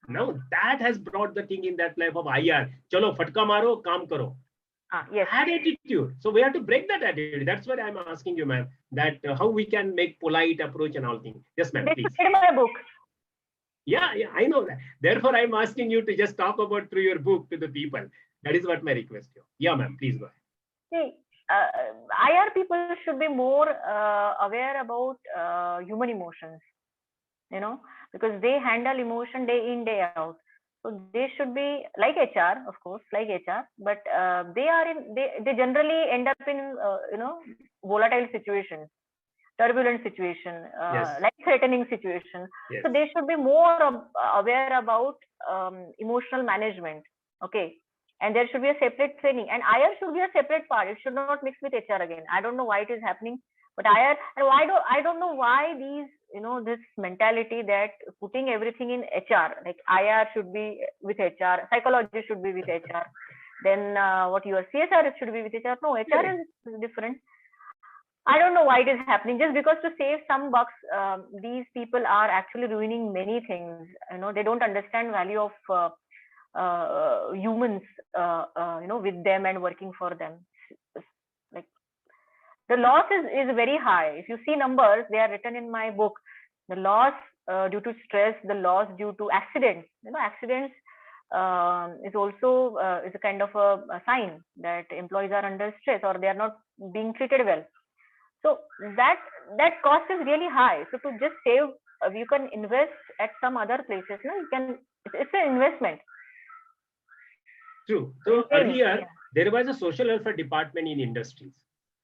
Now that has brought the thing in that life of IR. Chalo, fatka maro, kaam karo. Yes. Had attitude. So we have to break that attitude. That's what I'm asking you, ma'am. That how we can make polite approach and all things. Yes, ma'am. Please. Read my book. Yeah, I know that. Therefore, I'm asking you to just talk about through your book to the people. That is what my request. Yeah, ma'am. Please go ahead. See, IR people should be more aware about human emotions, because they handle emotion day in, day out. So they should be like HR, of course, like HR, but they generally end up in volatile situations, turbulent situation, Yes. like threatening situation. Yes. So they should be more aware about emotional management. Okay. And there should be a separate training, and IR should be a separate part. It should not mix with HR again. I don't know why it is happening, but IR, and I don't know why these, this mentality that putting everything in HR, like IR should be with HR, psychology should be with HR, then what your CSR should be with HR. No, HR is different. I don't know why it is happening. Just because to save some bucks, these people are actually ruining many things. They don't understand value of humans. With them and working for them. Like the loss is very high. If you see numbers, they are written in my book. The loss due to stress, the loss due to accidents. Accidents is also is a kind of a sign that employees are under stress or they are not being treated well. So that cost is really high. So to just save, you can invest at some other places. No, you can. It's an investment. True. So earlier there was a social welfare department in industries.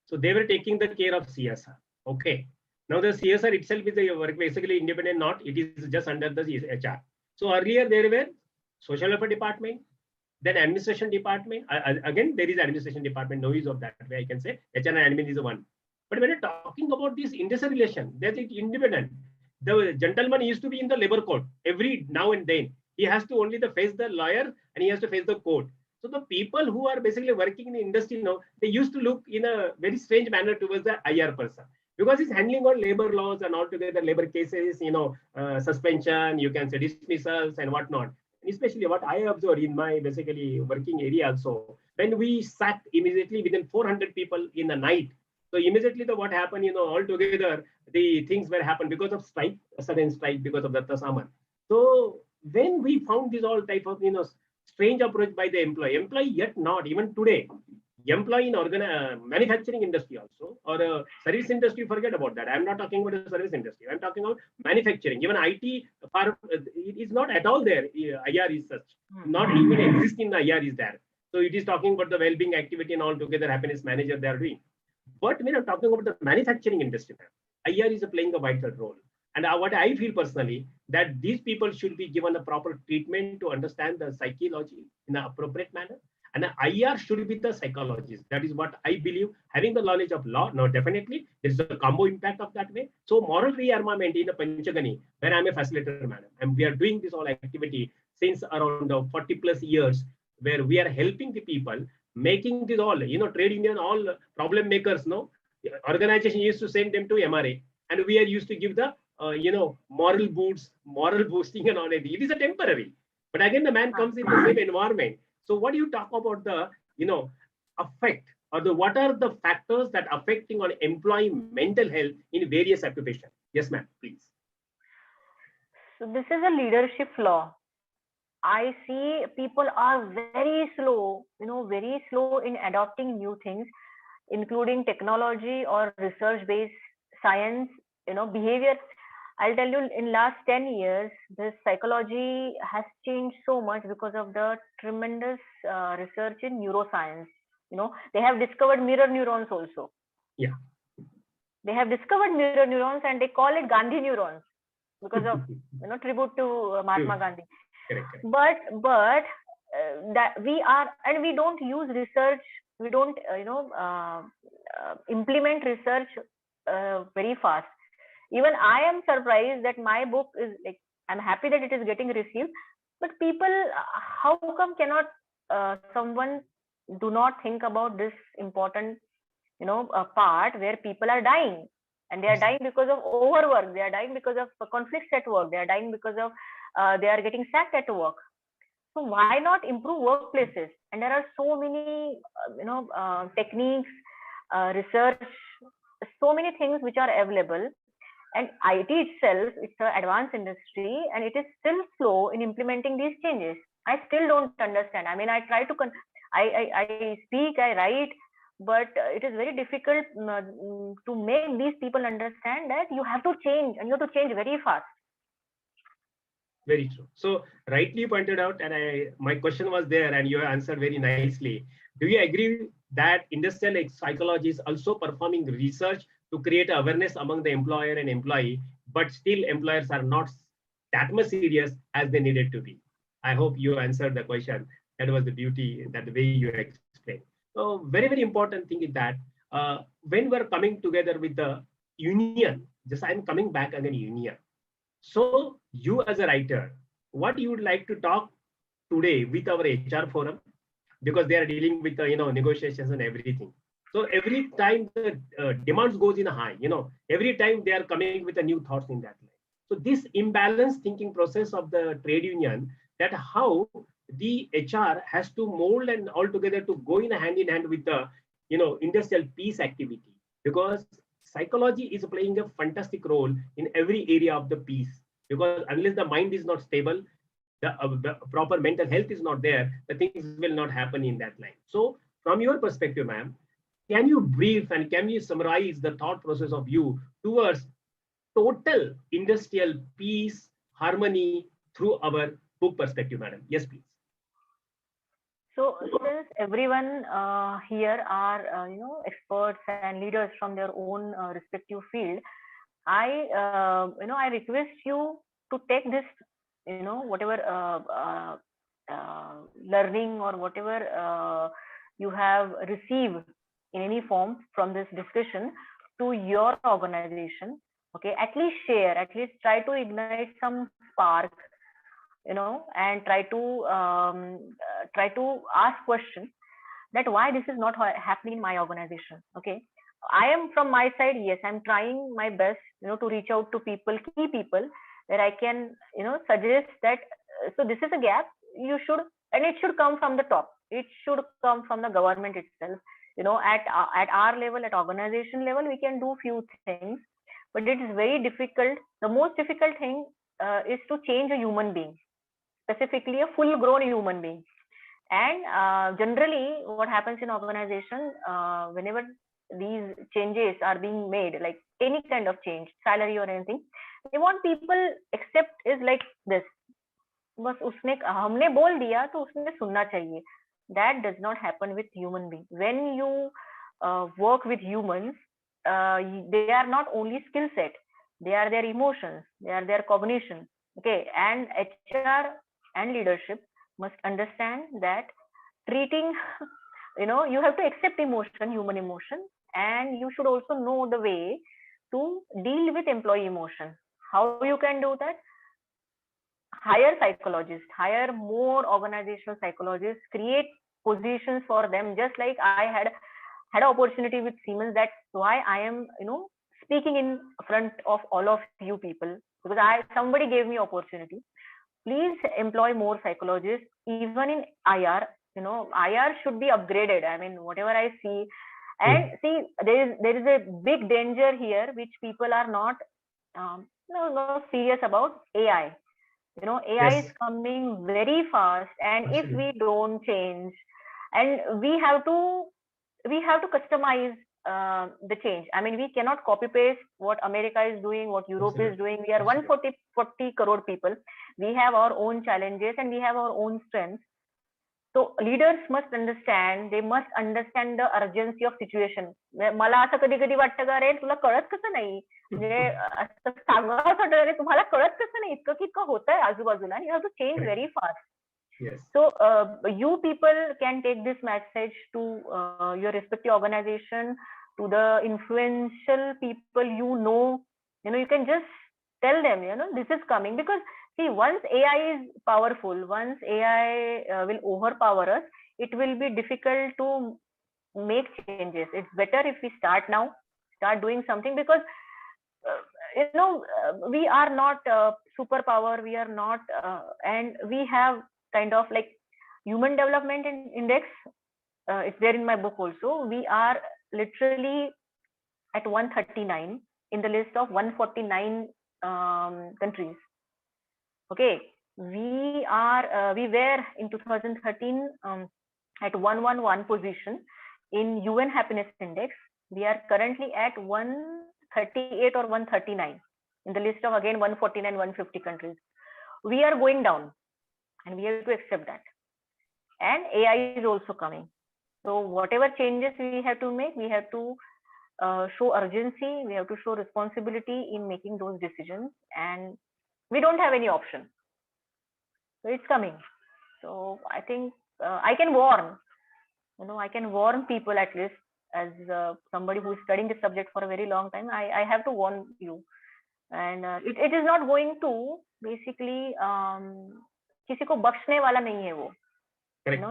So they were taking the care of CSR. Okay. Now the CSR itself is a work basically independent, not it is just under the HR. So earlier there were social welfare department, then administration department. Again, there is administration department, no use of that way. I can say HR and admin is the one. But when you're talking about this industrial relation, that's it independent. The gentleman used to be in the labor court every now and then. He has to only face the lawyer and he has to face the court. So the people who are basically working in the industry now, they used to look in a very strange manner towards the IR person because he's handling all labor laws and altogether labor cases, suspension, you can say dismissals and whatnot. And especially what I observed in my basically working area also, when we sacked immediately within 400 people in the night. So immediately what happened, altogether the things were happened because of strike, a sudden strike because of the Saman. So when we found this all type of, strange approach by the employee yet not even today, employee in manufacturing industry also or service industry, forget about that. I'm not talking about the service industry. I'm talking about manufacturing. Even IT, it is not at all there. IR is such, not even existing. The IR is there. So it is talking about the well-being activity and all together happiness manager they are doing. But when I'm talking about the manufacturing industry, IR is playing a vital role. And what I feel personally, that these people should be given a proper treatment to understand the psychology in an appropriate manner. And the IR should be the psychologist. That is what I believe. Having the knowledge of law, now definitely there is a combo impact of that way. So moral rearmament in a Panchagani, where I'm a facilitator, madam, and we are doing this all activity since around 40 plus years, where we are helping the people, making this all, trade union, all problem makers, organization used to send them to MRA, and we are used to give the moral boosts, moral boosting and all. It is a temporary, but again the man comes in the same environment. So what do you talk about the effect or what are the factors that affecting on employee mental health in various occupations? Yes, ma'am, please. So this is a leadership flaw. I see people are very slow, very slow in adopting new things, including technology or research-based science, behavior. I'll tell you, in last 10 years, this psychology has changed so much because of the tremendous research in neuroscience. They have discovered mirror neurons also. Yeah. They have discovered mirror neurons and they call it Gandhi neurons because of, tribute to Mahatma Gandhi. Correct. But that we are, and we don't use research. We don't, implement research very fast. Even I am surprised that my book is like, I'm happy that it is getting received, but people, how come cannot someone do not think about this important, part where people are dying, and they are dying because of overwork, they are dying because of conflicts at work, they are dying because of they are getting sacked at work. So why not improve workplaces? And there are so many, techniques, research, so many things which are available. And IT itself, it's an advanced industry, and it is still slow in implementing these changes. I still don't understand. I mean, I try to, I speak, I write, but it is very difficult to make these people understand that you have to change, and you have to change very fast. Very true. So rightly pointed out, and my question was there, and you answered very nicely. Do you agree that industrial psychology is also performing research to create awareness among the employer and employee, but still employers are not that much serious as they needed to be? I hope you answered the question. That was the beauty, that the way you explained. So very, very important thing is that when we're coming together with the union, just I'm coming back again, union. So you as a writer, what you would like to talk today with our HR forum, because they are dealing with negotiations and everything. So every time the demands goes in a high, every time they are coming with a new thoughts in that line. So this imbalanced thinking process of the trade union, that how the HR has to mold and all together to go in hand with the industrial peace activity, because psychology is playing a fantastic role in every area of the peace, because unless the mind is not stable, the proper mental health is not there, the things will not happen in that line. So from your perspective, ma'am, can you brief and can you summarize the thought process of you towards total industrial peace, harmony through our book perspective, madam? Yes, please. So since everyone here are experts and leaders from their own respective field, I request you to take this whatever learning or whatever you have received in any form from this discussion to your organization. Okay, at least share, at least try to ignite some spark, and try to ask questions that why this is not happening in my organization. Okay, I am from my side, yes, I'm trying my best to reach out to people, key people, where I can suggest that so this is a gap, you should, and it should come from the top, it should come from the government itself. At our level, at organization level, we can do few things, but it is very difficult. The most difficult thing is to change a human being, specifically a full grown human being. And generally what happens in organization, whenever these changes are being made, like any kind of change, salary or anything, they want people accept is like this, बस उसने हमने बोल दिया तो उसने सुनना चाहिए. That does not happen with human being. When you work with humans, they are not only skill set, they are their emotions, they are their cognition. Okay, and HR and leadership must understand that treating you have to accept emotion, human emotion, and you should also know the way to deal with employee emotion. How you can do that? Hire psychologists, hire more organizational psychologists, create positions for them, just like I had an opportunity with Siemens. That's why I am speaking in front of all of you people, because somebody gave me opportunity. Please employ more psychologists, even in IR. IR should be upgraded. I mean, whatever I see, and see, there is a big danger here, which people are not serious about. AI. AI is coming very fast, and if we don't change, and we have to customize the change. I mean, we cannot copy paste what America is doing, what Europe is doing. We are 140 crore people. We have our own challenges and we have our own strengths. So leaders must understand, they must understand the urgency of situation. मला असं कधी कधी वाटतं का रे तुला कळत कसं नाही, म्हणजे असं सांगावं वाटतं रे तुम्हाला कळत कसं नाही, इतकं की इतकं होतंय आजूबाजूला, you have to change very fast. Yes. So you people can take this message to your respective organization, to the influential people you can just tell them this is coming. Because see, once AI is powerful, once AI will overpower us, it will be difficult to make changes. It's better if we start now, start doing something, because we are not superpower, we are not and we have kind of like human development index, it's there in my book also. We are literally at 139 in the list of 149 countries. Okay, we were in 2013 at 111 position in UN Happiness Index, we are currently at 138 or 139 in the list of again 149, 150 countries. We are going down, and we have to accept that. And AI is also coming. So whatever changes we have to make, we have to show urgency, we have to show responsibility in making those decisions, and we don't have any option. So it's coming. So I think I can warn, I can warn people at least as somebody who is studying this subject for a very long time. I have to warn you, and it is not going to basically किसी को बख्शने वाला नहीं है वो. Correct.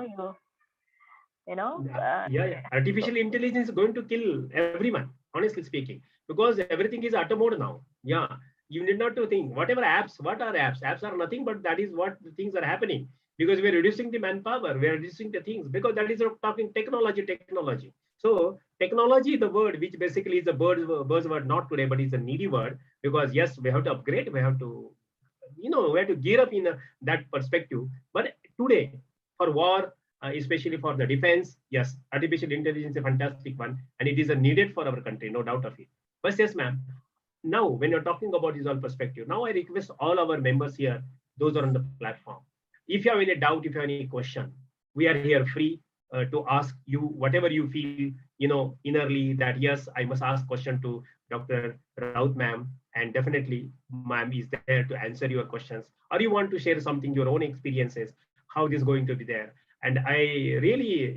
Yeah. Artificial intelligence is going to kill everyone, honestly speaking, because everything is auto mode now. Yeah, you need not to think whatever apps. What are apps? Apps are nothing but that is what the things are happening, because we're reducing the manpower, we're reducing the things, because that is talking technology. So technology, the word which basically is a buzzword, not today, but it's a needy word, because yes, we have to upgrade, we have to, we have to gear up in that perspective. But today, for war, especially for the defense, yes, artificial intelligence is a fantastic one, and it is a needed for our country, no doubt of it. But yes, ma'am, now when you're talking about this all perspective, now I request all our members here, those are on the platform, if you have any doubt, if you have any question, we are here free to ask you whatever you feel, innerly, that yes, I must ask question to Dr. Raut ma'am, and definitely ma'am is there to answer your questions, or you want to share something, your own experiences, how this is going to be there. And I really,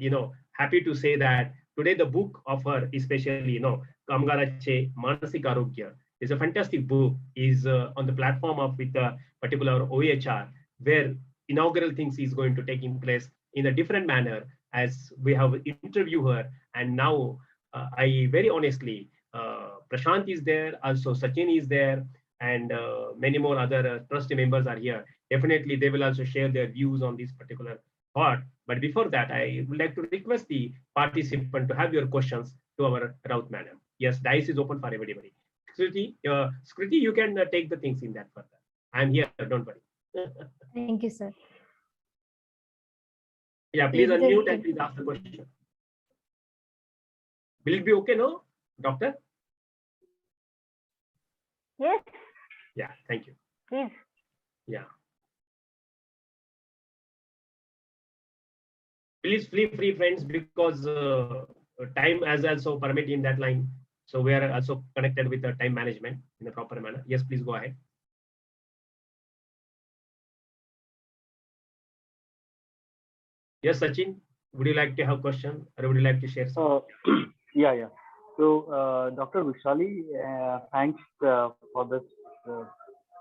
happy to say that today the book of her, especially, Kamgarache Manasik Arogya, is a fantastic book, is on the platform of with a particular OHR, where inaugural things is going to take in place in a different manner, as we have interviewed her. And now I very honestly, Prashant is there, also Sachin is there, and many more other trust members are here. Definitely they will also share their views on this particular part. But before that, I would like to request the participant to have your questions to our Raut madam. Yes, dice is open for everybody. Skriti, you can take the things in that further. I'm here, don't worry. Thank you, sir. Yeah, please unmute and please ask the question. Will it be okay, no, doctor? Yes. Yeah, thank you. Please. Yeah. Please feel free, friends, because time has also permit in that line. So we are also connected with the time management in a proper manner. Yes, please go ahead. Yes, Sachin, would you like to have a question, or would you like to share something? Yeah. So, Dr. Vishali, thanks for this,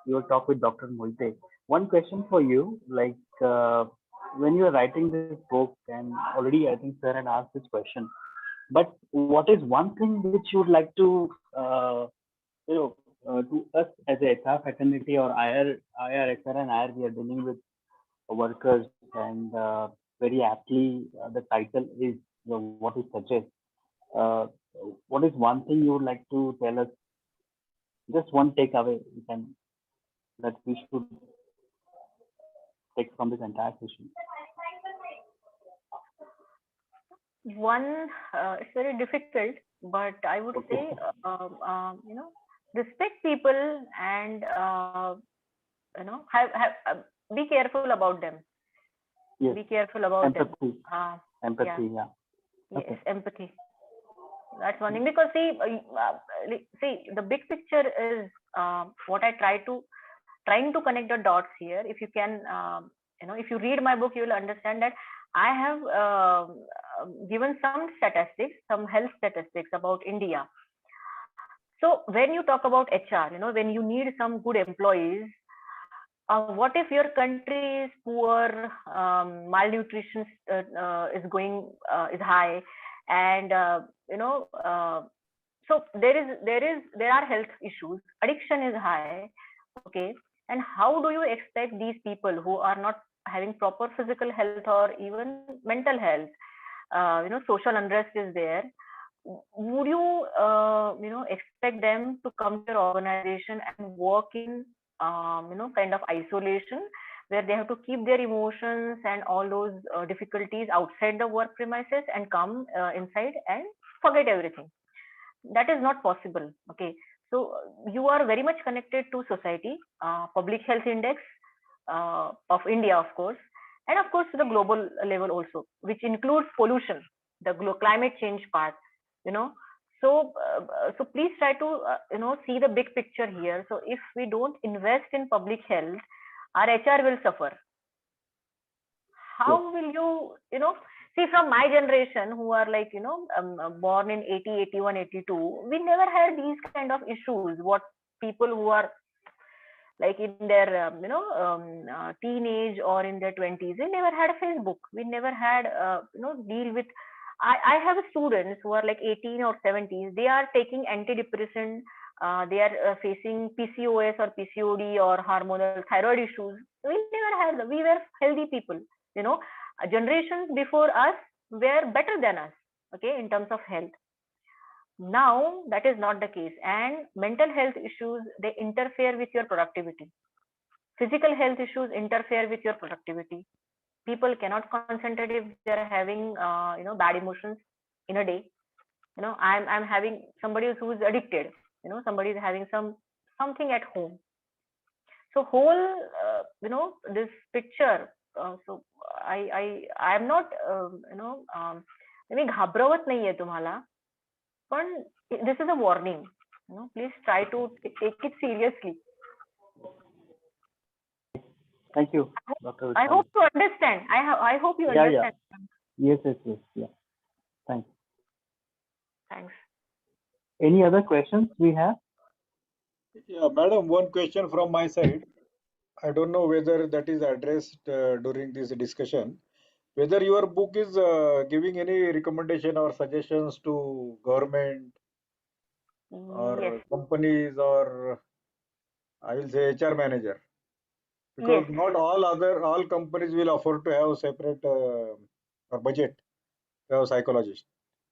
your talk with Dr. Mohite. One question for you, like when you are writing this book, and already I think sir had asked this question, but what is one thing which you would like to, to us as a HR fraternity or IR, HR and IR, we are dealing with workers, and very aptly the title is what it suggests. Uh, what is one thing you would like to tell us? Just one takeaway you can, that we should take from this entire session. One, it's very difficult, but I would say, respect people, and be careful about them. Yes. Be careful about empathy. them. Empathy, yeah. Yes, Okay. empathy. That's one thing, because see, the big picture is what I trying to connect the dots here. If you can, if you read my book, you will understand that I have given some statistics, some health statistics about India. So when you talk about HR, when you need some good employees, what if your country is poor, malnutrition is high, and so there are health issues, addiction is high, okay, and how do you expect these people who are not having proper physical health or even mental health, social unrest is there, would you expect them to come to your organization and work in kind of isolation where they have to keep their emotions and all those difficulties outside the work premises and come inside and forget everything. That is not possible. Okay, so you are very much connected to society, public health index of India, of course, and of course to the global level also, which includes pollution, the climate change part, you know. So so please try to see the big picture here. So if we don't invest in public health, our HR will suffer. How will you know, see, from my generation who are like born in 80, 81, 82, we never had these kind of issues. What people who are like in their teenage or in their 20s, we never had a Facebook, we never had deal with. I have students who are like 18 or 70s, they are taking antidepressant, they are facing PCOS or PCOD or hormonal thyroid issues. We never had them. We were healthy people, you know. Generations before us were better than us, okay, in terms of health. Now that is not the case, and mental health issues, they interfere with your productivity. Physical health issues interfere with your productivity. People cannot concentrate if they are having bad emotions in a day. I'm having somebody who is addicted, somebody is having something at home. So whole this picture, so I am not मी घाबरवत नाहीये तुम्हाला, पण this is a warning. Please try to take it seriously. Thank you, Dr. I hope you understand. I hope you understand. Yes. Yeah. Thanks. Thanks. Any other questions we have? Yeah, madam, one question from my side. I don't know whether that is addressed during this discussion. Whether your book is giving any recommendation or suggestions to government or Yes. companies, or I will say HR manager, because Yes. not all companies will afford to have separate budget to have psychologist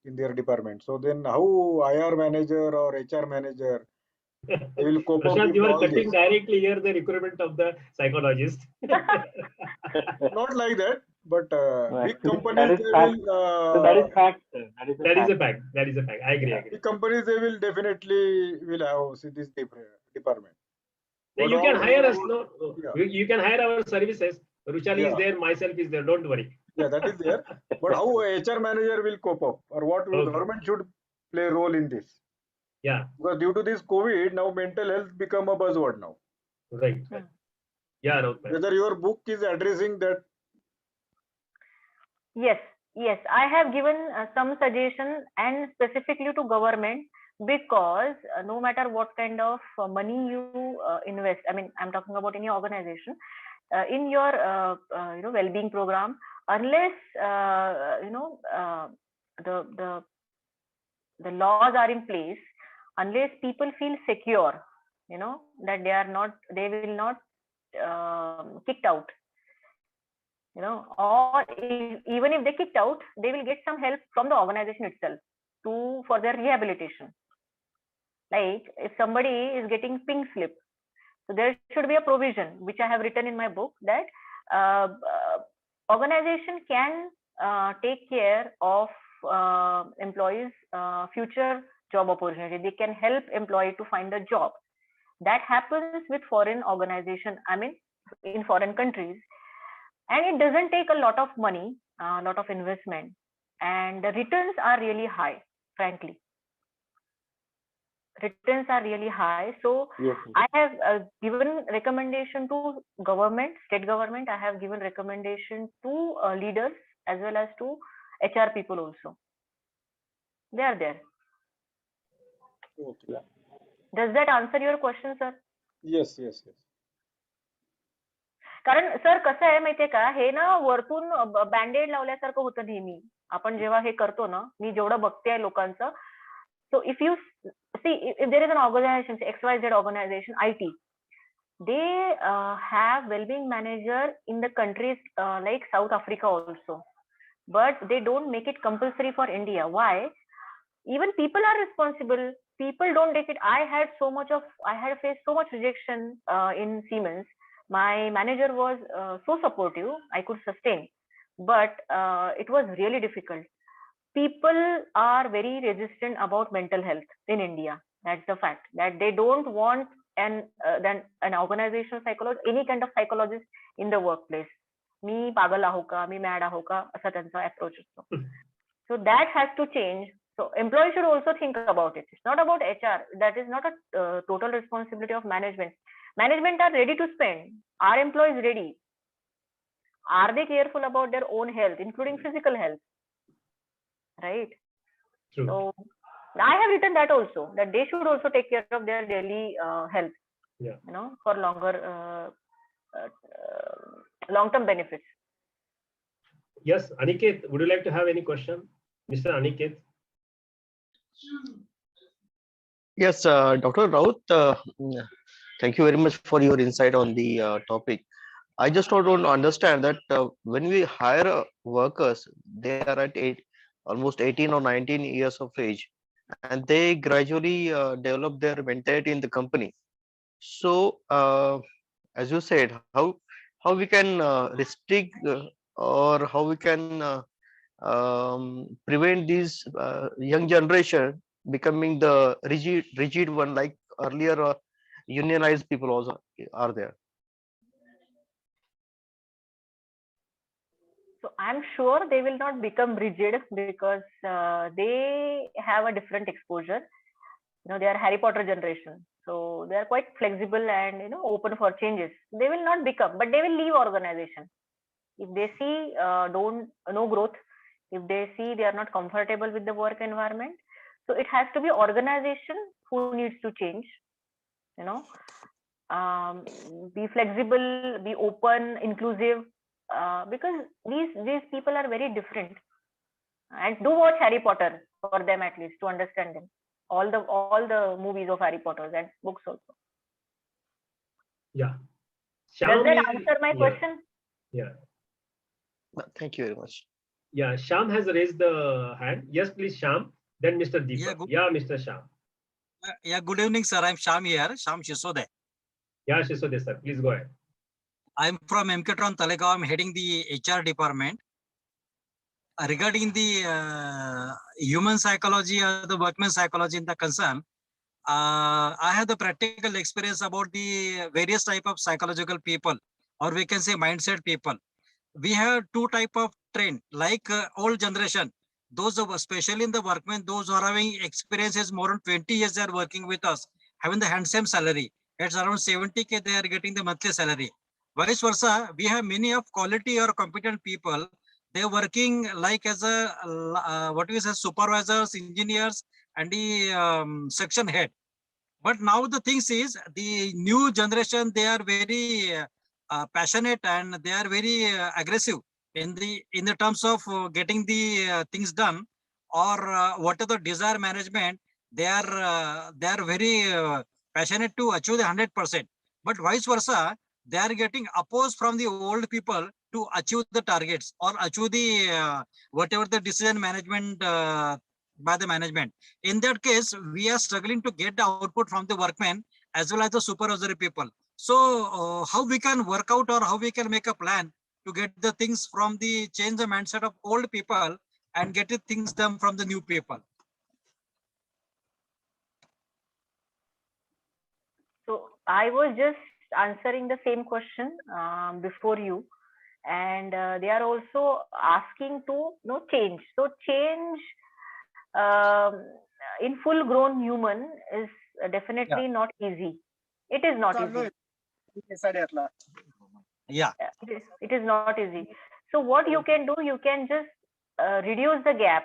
in their department. So then how IR manager or HR manager, they will cope up Prashant, with you are all cutting this? directly here the recruitment of the psychologist. Not like that, but No, big actually, companies, that is they fact. will So that is fact. Sir. That is a That is fact. a fact. That is a fact. I agree. Yeah. I agree. big companies, they will definitely will have this department. No, But you can hire us. No, yeah, you can hire our services. Ruchali is yeah, there. Myself is there. Don't worry. yeah, that is there. But how a HR manager will cope up, or what will Okay. government should play a role in this? Yeah. Because due to this COVID, now mental health become a buzzword now. Right. Yeah, Raut bhai. Whether your book is addressing that? Yes, I have given some suggestion, and specifically to government, because no matter what kind of money you invest, I mean, I'm talking about any organization, in your well-being program, unless the the laws are in place, unless people feel secure, that they will not kicked out, or even if they kicked out, they will get some help from the organization itself for their rehabilitation. Like if somebody is getting pink slip, so there should be a provision, which I have written in my book, that organization can take care of employees' future job opportunity. They can help employee to find a job. That happens with foreign organization, I mean, in foreign countries. And it doesn't take a lot of money, a lot of investment, and the returns are really high, frankly. Returns are really high. So Yes. I have given recommendation to government, state government. I have given recommendation to leaders as well as to HR people also. They are there. Okay. Does that answer your question, sir? Yes. कारण sir कसं आहे माहितीये का, हे ना वरतून banded लावल्यासारखं होतं नेहमी. आपण जेव्हा हे करतो ना, मी जेवढं बघते लोकांचं, so if you see, if there is an organization, XYZ organization, IT, they have well-being manager in the countries like South Africa also, but they don't make it compulsory for India. Why? Even people are responsible. People don't take it. I had faced so much rejection in Siemens, My manager was so supportive, I could sustain, but it was really difficult. People are very resistant about mental health in India. That's the fact that they don't want an organizational psychologist, any kind of psychologist in the workplace. मी पागल आहो का, मी mad आहो का, असा त्यांचा approach असतो. So that has to change. So employees should also think about it. It's not about HR. That is not a total responsibility of management. Management are ready to spend. Are employees ready? Are they careful about their own health, including physical health? Right. True. So I have written that also, that they should also take care of their daily health. Yeah. You know, for long-term benefits. Yes, Aniket, would you like to have any question, Mr. Aniket? Yes, Dr. Raut, thank you very much for your insight on the topic. I just want to understand that when we hire workers, they are at almost 18 or 19 years of age, and they gradually develop their mentality in the company. So, as you said, how we can restrict or how we can prevent these young generation becoming the rigid one like earlier unionized people also are there. So I'm sure they will not become rigid because they have a different exposure. You know, they are Harry Potter generation, so they are quite flexible and open for changes. They will not become, but they will leave organization if they see no growth, if they see they are not comfortable with the work environment. So it has to be organization who needs to change. Be flexible, be open, inclusive, because these people are very different. And do watch Harry Potter for them at least to understand them. All the movies of Harry Potter and books also. Yeah. Does that answer my question? Yeah. Thank you very much. Yeah, Sham has raised the hand. Yes, please, Sham. Then Mr. Deepak. Yeah, Mr. Sham. Yeah, good evening, sir. I'm Sham here, Sham Shishode. Yeah, Shishode, sir. Please go ahead. I'm from MKTron Talegaon. I'm heading the HR department. Regarding the human psychology or the workman psychology in the concern, I have the practical experience about the various type of psychological people, or we can say mindset people. We have two type of train, like old generation. Those of, especially in the workmen, those who are having experiences more than 20 years, they are working with us, having the handsome salary. It's around 70K, they are getting the monthly salary. Vice versa, we have many of quality or competent people. They're working like as a, what we say, supervisors, engineers, and the section head. But now the things is, the new generation, they are very passionate and they are very aggressive in the terms of getting the things done, or what are the desire management. They are very passionate to achieve the 100%. But vice versa, they are getting opposed from the old people to achieve the targets or achieve the whatever the decision management by the management. In that case, we are struggling to get the output from the workmen as well as the supervisory people. So how we can work out or how we can make a plan to get the things from the change the mindset of old people and get the things done from the new people. So I was just answering the same question before you, and they are also asking to change. So change in full grown human is definitely not easy. It is not easy. Yeah. It is not easy. So what you can do, you can just reduce the gap.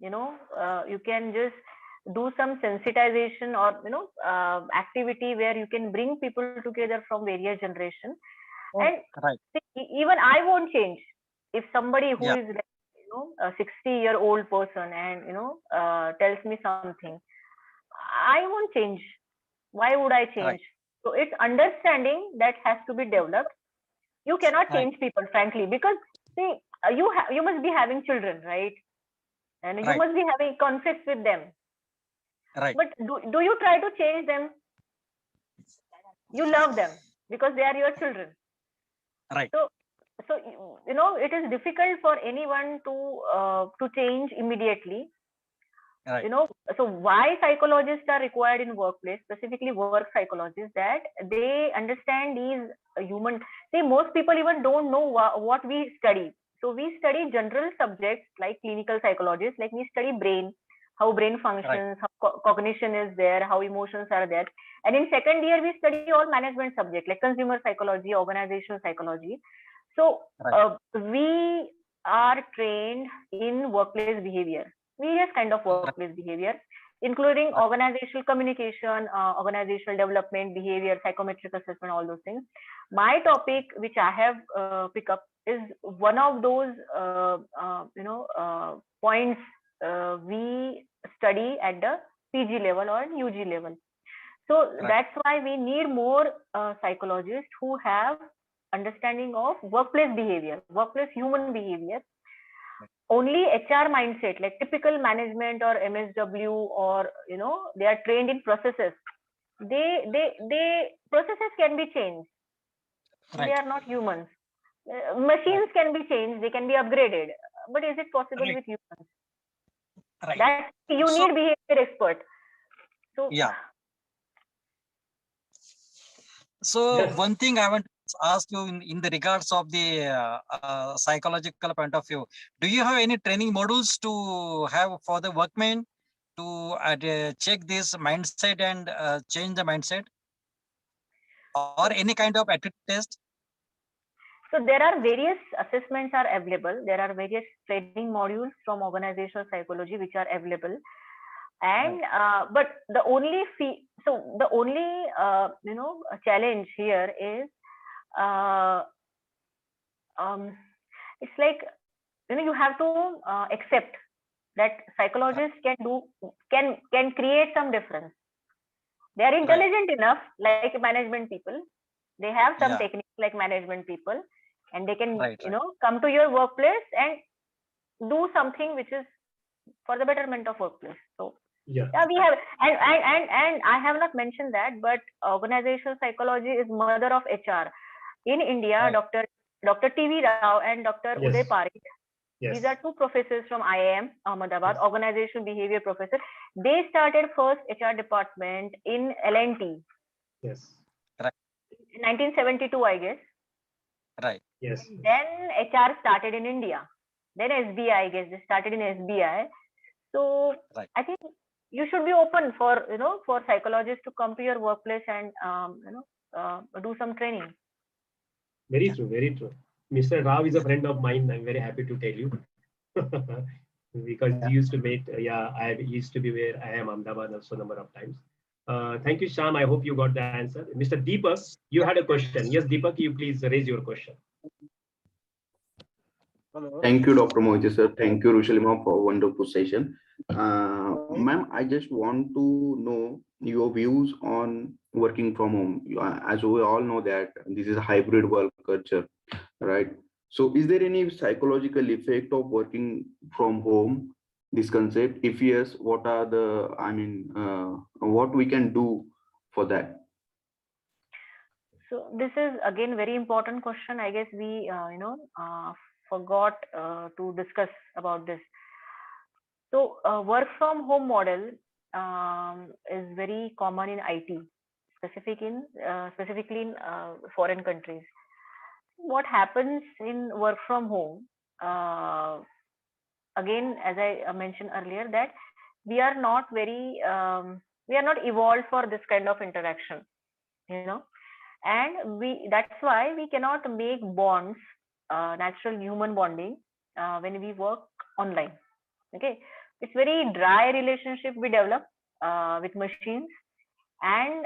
You can just do some sensitization or activity where you can bring people together from various generations. And see, even I won't change if somebody who is like, a 60-year-old person and tells me something. I won't change. Why would I change? So it's understanding that has to be developed. You cannot change people, frankly, because see, you must be having children, right? And you must be having conflicts with them. Right. But do you try to change them? You love them because they are your children. Right. So it is difficult for anyone to change immediately. Right. So why psychologists are required in workplace, specifically work psychologists, that they understand these human. See, most people even don't know what we study. So we study general subjects like clinical psychologists, like we study brain, how brain functions, how cognition is there, how emotions are there. And in second year, we study all management subjects like consumer psychology, organizational psychology. So we are trained in workplace behavior, various kind of workplace behavior, including organizational communication, organizational development, behavior, psychometric assessment, all those things. My topic, which I have picked up, is one of those points we study at the PG level or UG level. So that's why we need more psychologists who have understanding of workplace behavior, workplace human behavior. Only HR mindset, like typical management or MSW, or they are trained in processes. They processes can be changed. They are not humans. Machines can be changed, they can be upgraded, but is it possible with humans? That you need behavior expert. So yeah. So one thing I want to ask you in the regards of the psychological point of view, do you have any training modules to have for the workmen to check this mindset and change the mindset, or any kind of attitude test? So there are various assessments are available. There are various training modules from organizational psychology which are available. And but the only challenge here is it's like you have to accept that psychologists can create some difference. They are intelligent enough, like management people. They have some techniques like management people, and they can come to your workplace and do something which is for the betterment of workplace. So we have, and I have not mentioned that, but organizational psychology is mother of HR in India. Dr. T.V. Rao and Dr. Uday Parikh. These are two professors from IIM Ahmedabad, organizational behavior professor. They started first HR department in L&T. Yes. In 1972, I guess. Right. Yes. Then HR started in India. Then SBI, I guess they started in SBI. So I think you should be open for for psychologists to come to your workplace and do some training. Very true. Very true. Mr. Rao is a friend of mine. I'm very happy to tell you. Because he used to meet, I used to be where I am, Ahmedabad, also a number of times. Thank you, Sham. I hope you got the answer. Mr. Deepak, you had a question. Yes, Deepak, you please raise your question. Hello. Thank you, Dr. Mohite, sir. Thank you, Rushalima, for a wonderful session. Ma'am, I just want to know your views on working from home. As we all know that this is a hybrid work culture, right? So is there any psychological effect of working from home, this concept? If yes, what are the, what we can do for that? So this is again very important question. I guess we forgot to discuss about this. So work from home model is very common in IT, specifically in foreign countries. What happens in work from home? Again, as I mentioned earlier, that we are not evolved for this kind of interaction, and that's why we cannot make bonds, natural human bonding, when we work online. Okay, it's very dry relationship we develop with machines, and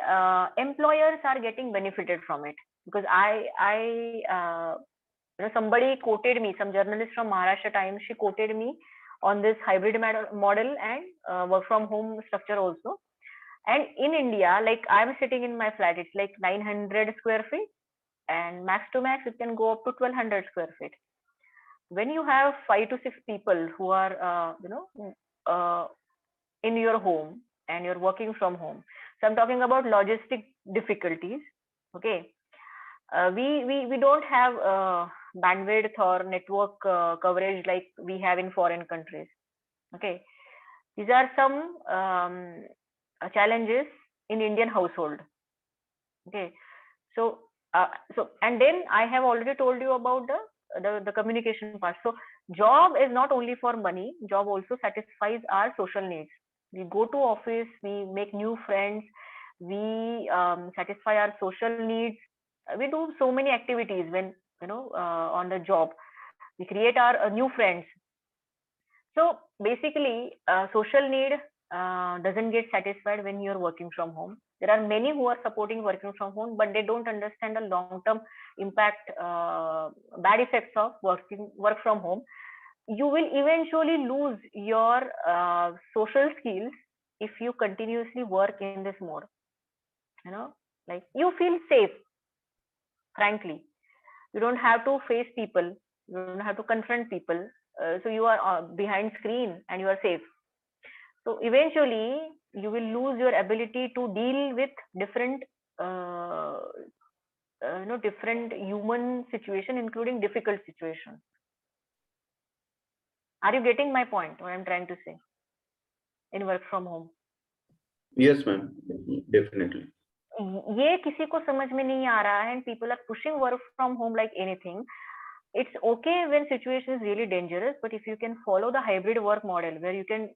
employers are getting benefited from it, because somebody quoted me, some journalist from Maharashtra Times, she quoted me on this hybrid model and work from home structure also. And in India, like I'm sitting in my flat, it's like 900 square feet, and max to max it can go up to 1200 square feet. When you have 5 to 6 people who are in your home and you're working from home, so I'm talking about logistic difficulties. Okay, we don't have bandwidth or network coverage like we have in foreign countries. Okay, these are some challenges in Indian household. Okay, so and then I have already told you about the communication part. So job is not only for money. Job also satisfies our social needs. We go to office, we make new friends, we satisfy our social needs. We do so many activities when on the job. We create our new friends. So basically, social need doesn't get satisfied when you're working from home. There are many who are supporting working from home, but they don't understand the long-term impact, bad effects of work from home. You will eventually lose your social skills if you continuously work in this mode. Like you feel safe, frankly. You don't have to face people. You don't have to confront people. So you are behind screen and you are safe. So eventually you will lose your ability to deal with different different human situation, including difficult situations. Are you getting my point, what I'm trying to say, in work from home? Yes, ma'am. Definitely. ये किसी को समझ में नहीं आ रहा है and people are pushing work from home like anything. It's okay when situation is really dangerous, but if you can follow the hybrid work model where you can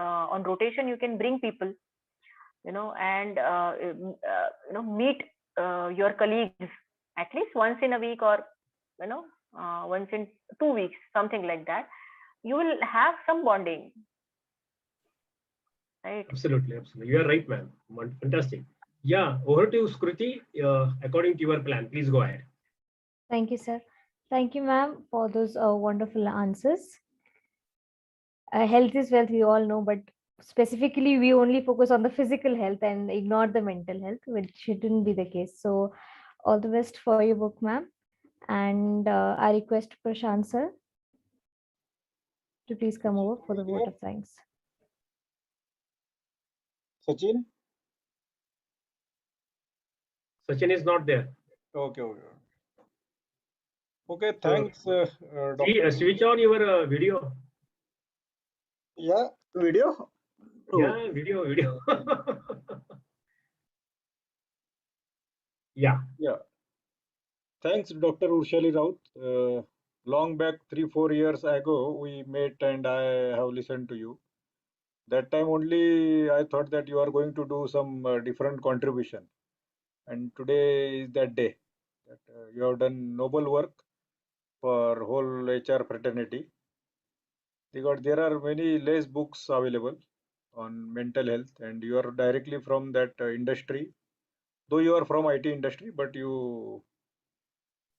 on rotation you can bring people and meet your colleagues at least once in a week or once in 2 weeks, something like that, you will have some bonding, right? Absolutely. You are right, ma'am. Fantastic. Yeah, over to Skruti. According to your plan, please go ahead. Thank you, sir. Thank you, ma'am, for those wonderful answers. Health is wealth, we all know, but specifically, we only focus on the physical health and ignore the mental health, which shouldn't be the case. So, all the best for your book, ma'am. And I request Prashant, sir, to please come over for the vote of thanks. Sachin? Sachin is not there. Okay. Okay, thanks, Dr. Switch on your video. Yeah, video? Oh. Yeah, video. Yeah. Thanks, Dr. Urshali Raut. Long back, 3-4 years ago, we met and I have listened to you. That time only I thought that you are going to do some different contribution. And today is that day that you have done noble work for whole HR fraternity. Because there are many less books available on mental health and you are directly from that industry. Though you are from IT industry, but you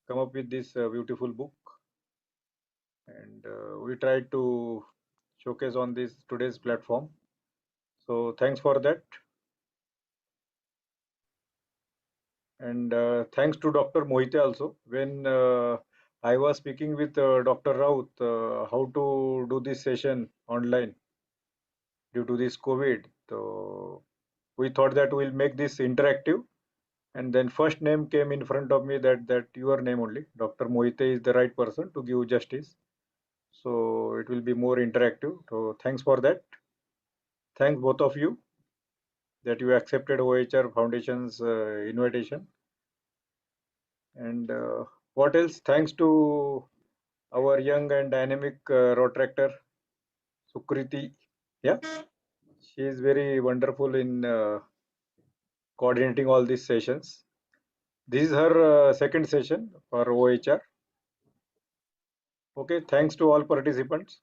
come up with this beautiful book. And we tried to showcase on this today's platform. So thanks for that. And thanks to Dr. Mohite also. When I was speaking with Dr. Raut how to do this session online due to this COVID. So we thought that we'll make this interactive. And then first name came in front of me that your name only. Dr. Mohite is the right person to give justice. So it will be more interactive. So thanks for that. Thanks both of you that you accepted OHR Foundation's invitation. And what else? Thanks to our young and dynamic road Sukriti. Yeah, she is very wonderful in coordinating all these sessions. This is her second session for OHR. Okay, thanks to all participants.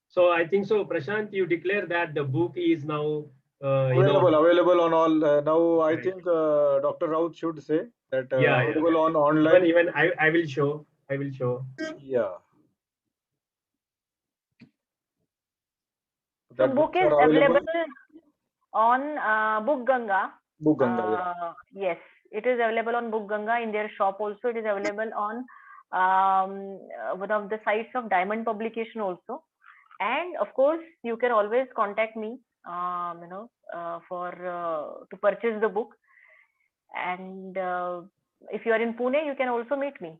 So I think so, Prashant, you declare that the book is now available on all. Now I think Dr. Raut should say that available on online. Even I will show. Yeah. The book is available on Book Ganga. Book Ganga. Yes, it is available on Book Ganga. In their shop also, it is available on one of the sites of Diamond Publication also. And of course, you can always contact me, for to purchase the book. And if you are in Pune, you can also meet me.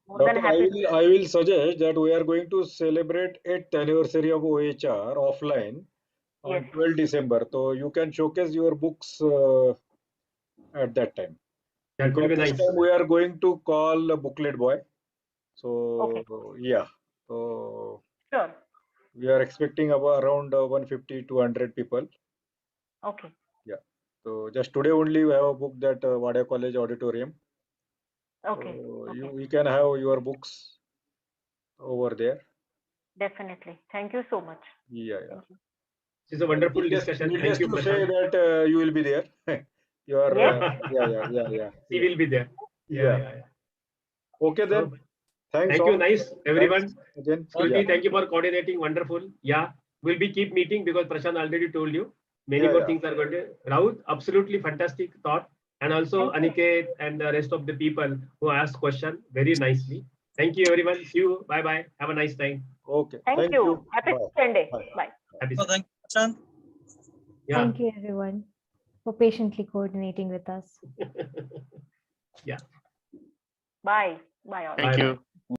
More than Doctor, happy to. I will suggest that we are going to celebrate 8th anniversary of OHR offline on Yes. 12 December. So you can showcase your books at that time. That will Because be this nice. time we are going to call a booklet boy. So Okay. yeah. So Sure. we are expecting about around 150 to 100 people. Okay. Yeah. So just today only we have booked that Wadia College auditorium. Okay. So Okay. we can have your books over there. Definitely. Thank you so much. Yeah, yeah. Thank you. This is a wonderful Needless, discussion. needless Thank you, to say Prashant. that you will be there. You are, Yes. yeah. He will be there. Yeah. Okay then. So, Thanks thank you. all. Nice, everyone. Thanks again. Skruti, Yeah. thank you for coordinating. Wonderful. Yeah, we'll be keep meeting because Prashant already told you many Yeah, more yeah. things are going to. Raut, absolutely fantastic thought, and also Thank you. Aniket and the rest of the people who asked question very nicely. Thank you, everyone. See you. Bye bye. Have a nice time. Okay. Thank you. Happy Bye. Sunday. Bye. Bye. Happy. So thank you, Prashant. Yeah. Thank you, everyone, for patiently coordinating with us. Yeah. Bye. Bye all. Thank Bye. you.